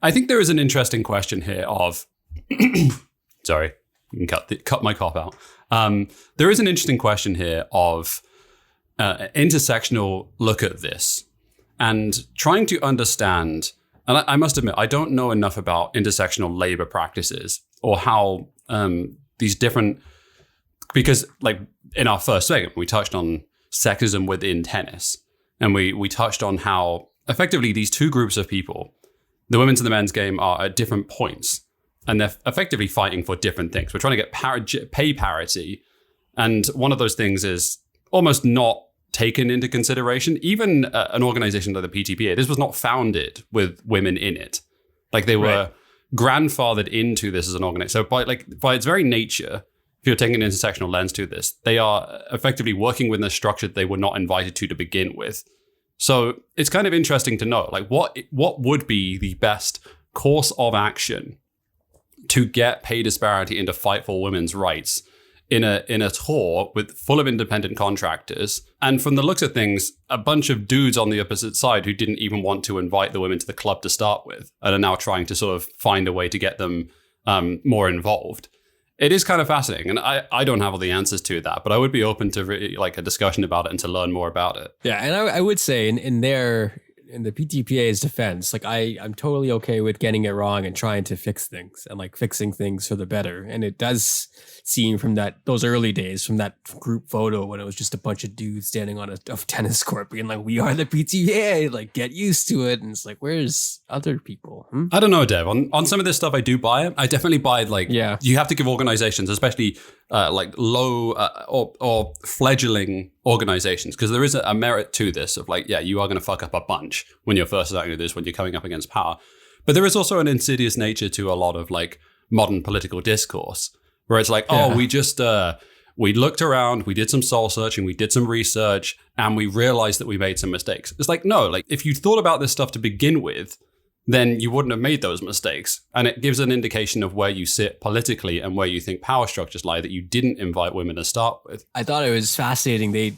I think there is an interesting question here of sorry, you can cut my cough out. There is an interesting question here of intersectional look at this and trying to understand. And I must admit, I don't know enough about intersectional labor practices or how these different, because like in our first segment, we touched on sexism within tennis. And we touched on how effectively these two groups of people, the women's and the men's game, are at different points. And they're effectively fighting for different things. We're trying to get pay parity. And one of those things is almost not taken into consideration. Even an organization like the PTPA, this was not founded with women in it. Like they were grandfathered into this as an organization. So by its very nature, if you're taking an intersectional lens to this, they are effectively working within a structure that they were not invited to begin with. So it's kind of interesting to know, like what would be the best course of action to get pay disparity and to fight for women's rights in a tour with full of independent contractors. And from the looks of things, a bunch of dudes on the opposite side who didn't even want to invite the women to the club to start with and are now trying to sort of find a way to get them more involved. It is kind of fascinating, and I don't have all the answers to that, but I would be open to really, like a discussion about it and to learn more about it. Yeah, and I would say in the PTPA's defense, like I'm totally okay with getting it wrong and trying to fix things and like fixing things for the better. And it does seem from those early days, from that group photo when it was just a bunch of dudes standing on a tennis court being like, "We are the PTPA, like get used to it." And it's like, where's other people? I don't know, Dev. On some of this stuff, I do buy it. I definitely buy you have to give organizations, especially like low or fledgling organizations, because there is a merit to this of like, yeah, you are going to fuck up a bunch when you're first starting to do this, when you're coming up against power. But there is also an insidious nature to a lot of like modern political discourse where it's like, oh, we just, we looked around, we did some soul searching, we did some research, and we realized that we made some mistakes. It's like, no, like if you thought about this stuff to begin with, then you wouldn't have made those mistakes. And it gives an indication of where you sit politically and where you think power structures lie that you didn't invite women to start with. I thought it was fascinating. They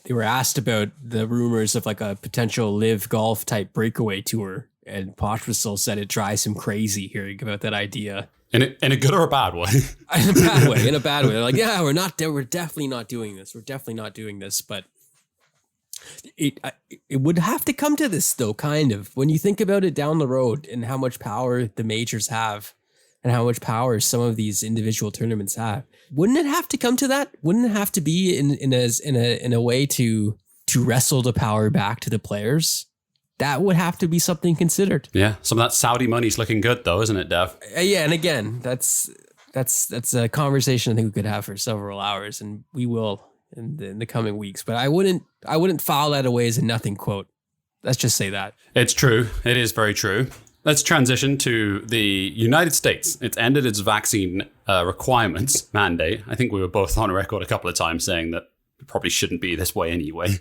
were asked about the rumors of like a potential live golf type breakaway tour. And Poitras said it drives him crazy hearing about that idea. In a good or a bad way? In a bad way. In a bad way. They're like, yeah, we're definitely not doing this. We're definitely not doing this. But it would have to come to this, though, kind of. When you think about it down the road and how much power the majors have and how much power some of these individual tournaments have, wouldn't it have to come to that? Wouldn't it have to be in a way to wrestle the power back to the players? That would have to be something considered. Yeah, some of that Saudi money's looking good, though, isn't it, Dev? Yeah, and again, that's a conversation I think we could have for several hours, and we will in the coming weeks. But I wouldn't file that away as a nothing quote. Let's just say that. It's true. It is very true. Let's transition to the United States. It's ended its vaccine requirements mandate. I think we were both on record a couple of times saying that it probably shouldn't be this way anyway.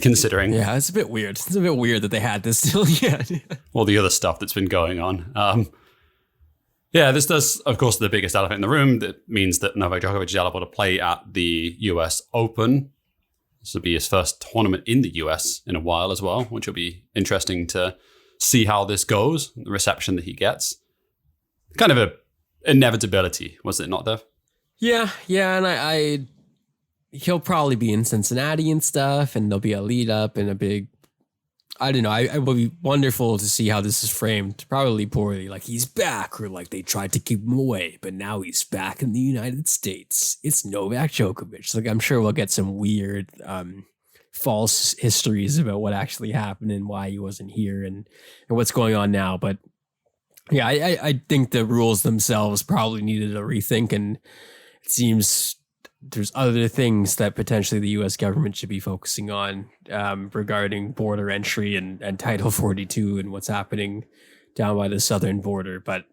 Considering. Yeah, it's a bit weird. It's a bit weird that they had this still yet. All the other stuff that's been going on. Yeah, this does, of course, the biggest elephant in the room. That means that Novak Djokovic is eligible to play at the US Open. This will be his first tournament in the US in a while as well, which will be interesting to see how this goes, the reception that he gets. Kind of a inevitability, was it not, Dev? Yeah, and he'll probably be in Cincinnati and stuff, and there'll be a lead up and a big, I don't know. It will be wonderful to see how this is framed. Probably poorly, like he's back, or like they tried to keep him away, but now he's back in the United States. It's Novak Djokovic. Like I'm sure we'll get some weird, false histories about what actually happened and why he wasn't here and what's going on now. But yeah, I think the rules themselves probably needed a rethink, and it seems there's other things that potentially the U.S. government should be focusing on regarding border entry and Title 42 and what's happening down by the southern border. But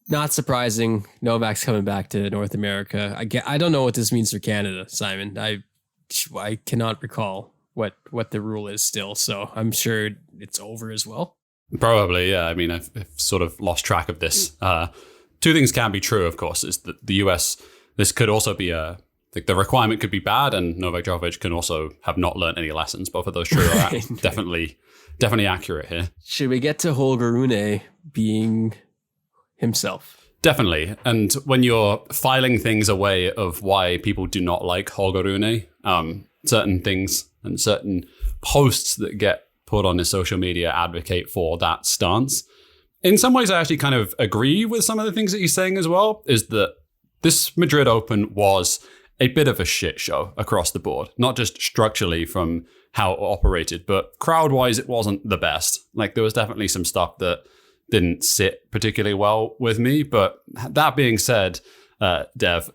not surprising, Novak's coming back to North America. I don't know what this means for Canada, Simon. I cannot recall what the rule is still, so I'm sure it's over as well. Probably, yeah. I mean, I've sort of lost track of this. Two things can be true, of course, is that the US, this could also be the requirement could be bad, and Novak Djokovic can also have not learned any lessons. Both of those true are definitely accurate here. Should we get to Holger Rune being himself? Definitely. And when you're filing things away of why people do not like Holger Rune, certain things and certain posts that get put on his social media advocate for that stance. In some ways, I actually kind of agree with some of the things that he's saying as well, is that this Madrid Open was a bit of a shit show across the board, not just structurally from how it operated, but crowd-wise, it wasn't the best. Like, there was definitely some stuff that didn't sit particularly well with me. But that being said, Dev,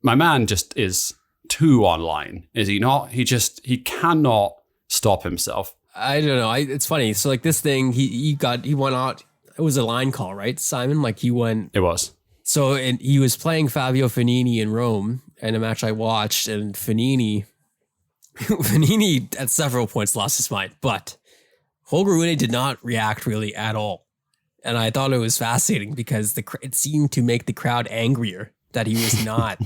my man just is too online, is he not? He cannot stop himself. I don't know. It's funny. So like this thing, he went out. It was a line call, right, Simon? Like he went. It was. So and he was playing Fabio Fognini in Rome in a match I watched, and Fognini at several points lost his mind, but Holger Rune did not react really at all. And I thought it was fascinating because it seemed to make the crowd angrier that he was not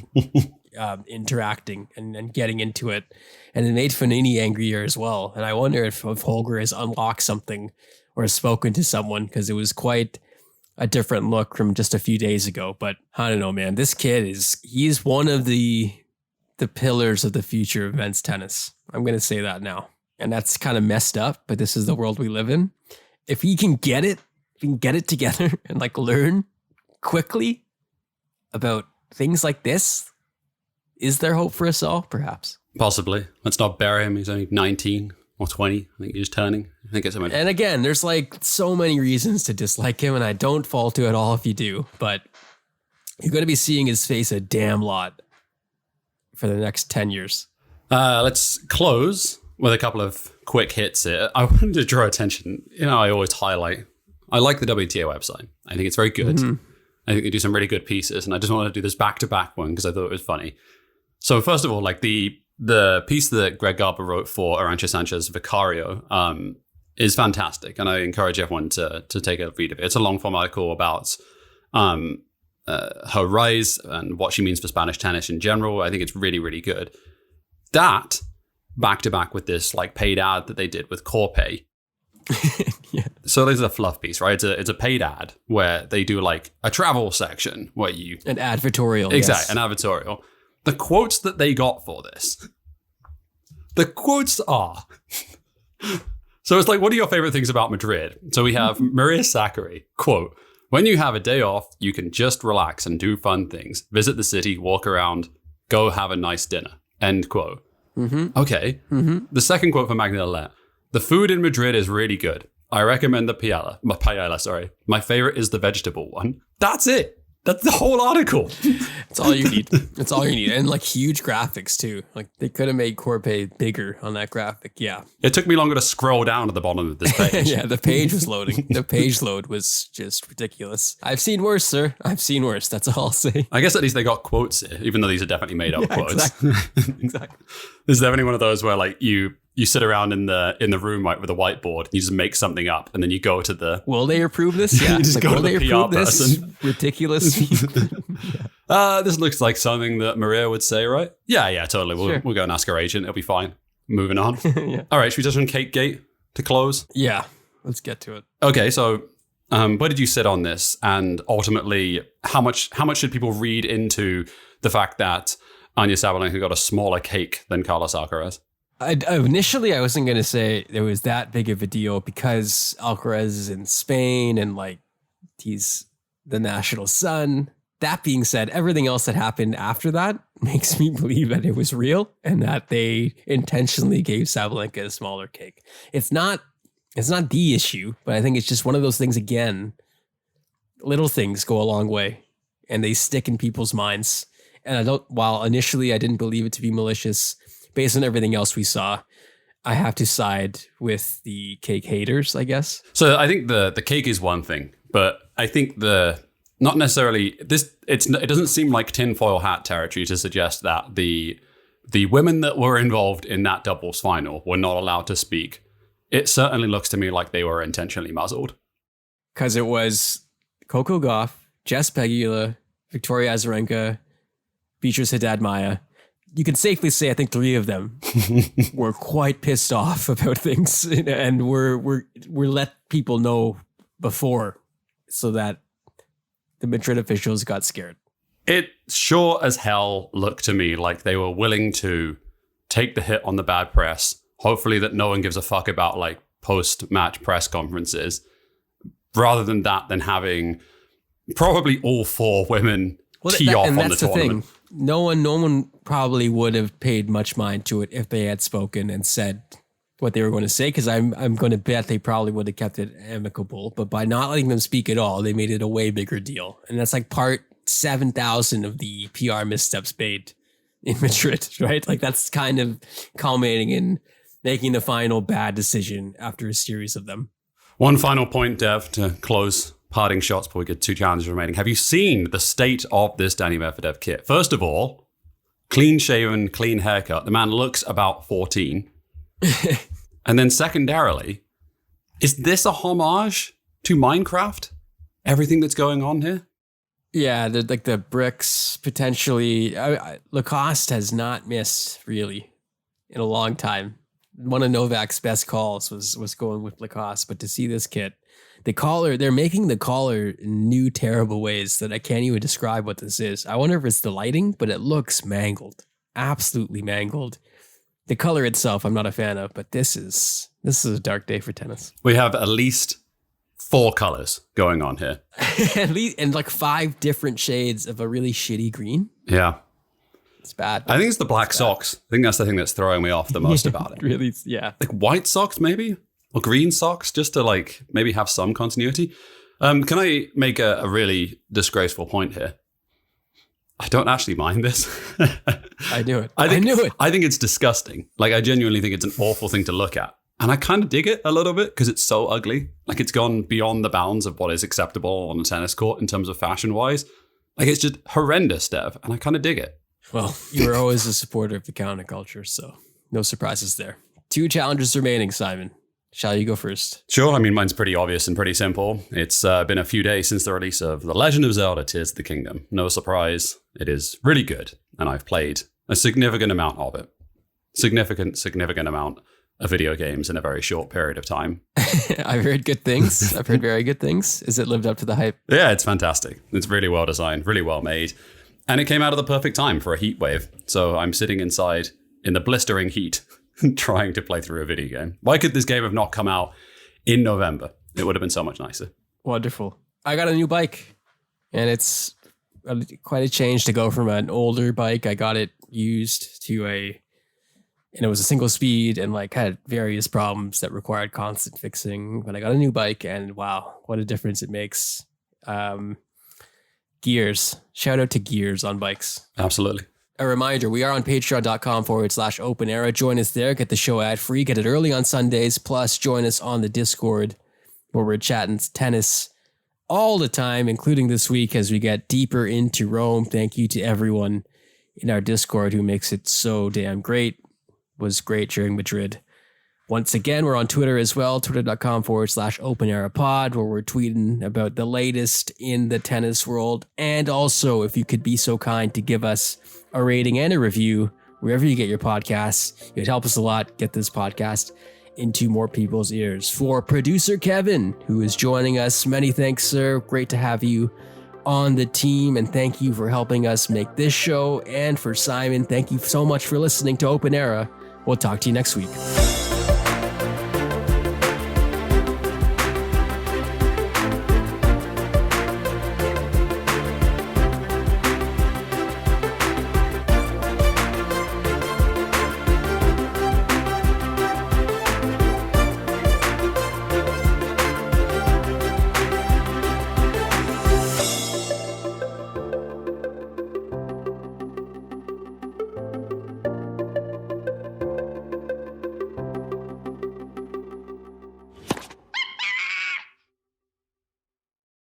interacting and getting into it. And it made Fognini angrier as well. And I wonder if Holger has unlocked something or has spoken to someone, because it was quite a different look from just a few days ago. But I don't know, man. This kid he's one of the pillars of the future of men's tennis. I'm going to say that now. And that's kind of messed up, but this is the world we live in. If he can get it, together and like learn quickly about things like this, is there hope for us all? Perhaps. Possibly. Let's not bury him. He's only 19 or 20. I think he's turning. I think it's a And again, there's like so many reasons to dislike him, and I don't fault you at all if you do, but you're going to be seeing his face a damn lot for the next 10 years. Let's close with a couple of quick hits here. I wanted to draw attention. I always highlight, I like the WTA website. I think it's very good. Mm-hmm. I think they do some really good pieces, and I just wanted to do this back-to-back one because I thought it was funny. So first of all, like the piece that Greg Garber wrote for Arantxa Sanchez Vicario is fantastic, and I encourage everyone to take a read of it. It's a long-form article about her rise and what she means for Spanish tennis in general. I think it's really, really good. That, back to back with this like paid ad that they did with Corpay. Yeah. So there's a fluff piece, right? It's a paid ad where they do like a travel section where you... An advertorial. Exactly, yes. An advertorial. The quotes that they got for this. The quotes are... So it's like, what are your favorite things about Madrid? So we have Maria Sakkari, quote, "When you have a day off, you can just relax and do fun things. Visit the city, walk around, go have a nice dinner." End quote. Mm-hmm. Okay. Mm-hmm. The second quote from Magna Let. "The food in Madrid is really good. I recommend the paella. My favorite is the vegetable one." That's it. That's the whole article. That's all you need. That's all you need. And like huge graphics too. Like they could have made Corpay bigger on that graphic. Yeah. It took me longer to scroll down to the bottom of this page. Yeah, the page was loading. The page load was just ridiculous. I've seen worse, sir. I've seen worse. That's all I'll say. I guess at least they got quotes here, even though these are definitely made up quotes. Exactly. There's definitely one of those where like you sit around in the room right with a whiteboard and you just make something up and then you go to the... Will they approve this? Yeah. You just go to the PR person. Ridiculous. This looks like something that Maria would say, right? Yeah, totally. We'll go and ask her agent. It'll be fine. Moving on. Yeah. All right, should we touch on Cake Gate to close? Yeah, let's get to it. Okay, so where did you sit on this? And ultimately, how much should people read into the fact that Anya Sabalenka got a smaller cake than Carlos Alcaraz? Initially, I wasn't going to say there was that big of a deal because Alcaraz is in Spain and like he's the national son. That being said, everything else that happened after that makes me believe that it was real and that they intentionally gave Sabalenka a smaller cake. It's not the issue, but I think it's just one of those things again. Little things go a long way and they stick in people's minds. And while initially I didn't believe it to be malicious, based on everything else we saw, I have to side with the cake haters, I guess. So I think the cake is one thing, but I think not necessarily this. It doesn't seem like tinfoil hat territory to suggest that the women that were involved in that doubles final were not allowed to speak. It certainly looks to me like they were intentionally muzzled. Because it was Coco Gauff, Jess Pegula, Victoria Azarenka, Beatrice Haddad-Maia. You can safely say I think three of them were quite pissed off about things and were let people know before so that the Madrid officials got scared. It sure as hell looked to me like they were willing to take the hit on the bad press. Hopefully that no one gives a fuck about like post-match press conferences rather than having probably all four women tee off on the tournament. Thing. No one probably would have paid much mind to it if they had spoken and said what they were going to say, because I'm going to bet they probably would have kept it amicable. But by not letting them speak at all, they made it a way bigger deal. And that's like part 7,000 of the PR missteps made in Madrid, right? Like that's kind of culminating in making the final bad decision after a series of them. One final point, Dev, to close parting shots before we get two challenges remaining. Have you seen the state of this Danny Medvedev kit? First of all, clean shaven, clean haircut. The man looks about 14. And then secondarily, is this a homage to Minecraft? Everything that's going on here? Yeah, the bricks potentially. Lacoste has not missed really in a long time. One of Novak's best calls was going with Lacoste, but to see this kit, The collar, they're making the collar in new terrible ways that I can't even describe what this is. I wonder if it's the lighting, but it looks mangled. Absolutely mangled. The color itself, I'm not a fan of, but this is a dark day for tennis. We have at least 4 colors going on here. At least, and like 5 different shades of a really shitty green. Yeah. It's bad. I think it's the black socks. I think that's the thing that's throwing me off the most about it. Really, yeah. Like white socks, maybe? Or green socks, just to like maybe have some continuity. Can I make a really disgraceful point here? I don't actually mind this. I knew it. I knew it. I think it's disgusting. Like, I genuinely think it's an awful thing to look at. And I kind of dig it a little bit because it's so ugly. Like, it's gone beyond the bounds of what is acceptable on a tennis court in terms of fashion-wise. Like, it's just horrendous, Dev. And I kind of dig it. Well, you were always a supporter of the counterculture, so no surprises there. 2 challenges remaining, Simon. Shall you go first? Sure. I mean, mine's pretty obvious and pretty simple. It's been a few days since the release of The Legend of Zelda Tears of the Kingdom. No surprise. It is really good. And I've played a significant amount of it. Significant amount of video games in a very short period of time. I've heard good things. I've heard very good things. Is it lived up to the hype? Yeah, it's fantastic. It's really well designed, really well made. And it came out at the perfect time for a heat wave. So I'm sitting inside in the blistering heat trying to play through a video game. Why could this game have not come out in November? It would have been so much nicer. Wonderful. I got a new bike, and it's quite a change to go from an older bike. I got it used to and it was a single speed and like had various problems that required constant fixing. But I got a new bike, and wow, what a difference it makes. Gears. Shout out to Gears on bikes. Absolutely. A reminder, we are on patreon.com/open era. Join us there, get the show ad free, get it early on Sundays, plus join us on the Discord where we're chatting tennis all the time, including this week as we get deeper into Rome. Thank you to everyone in our Discord who makes it so damn great. Was great during Madrid. Once again, we're on Twitter as well, twitter.com/open era pod, where we're tweeting about the latest in the tennis world. And also, if you could be so kind to give us a rating and a review wherever you get your podcasts, it would help us a lot get this podcast into more people's ears. For producer Kevin, who is joining us, many thanks, sir. Great to have you on the team, and thank you for helping us make this show. And for Simon, thank you so much for listening to Open Era. We'll talk to you next week.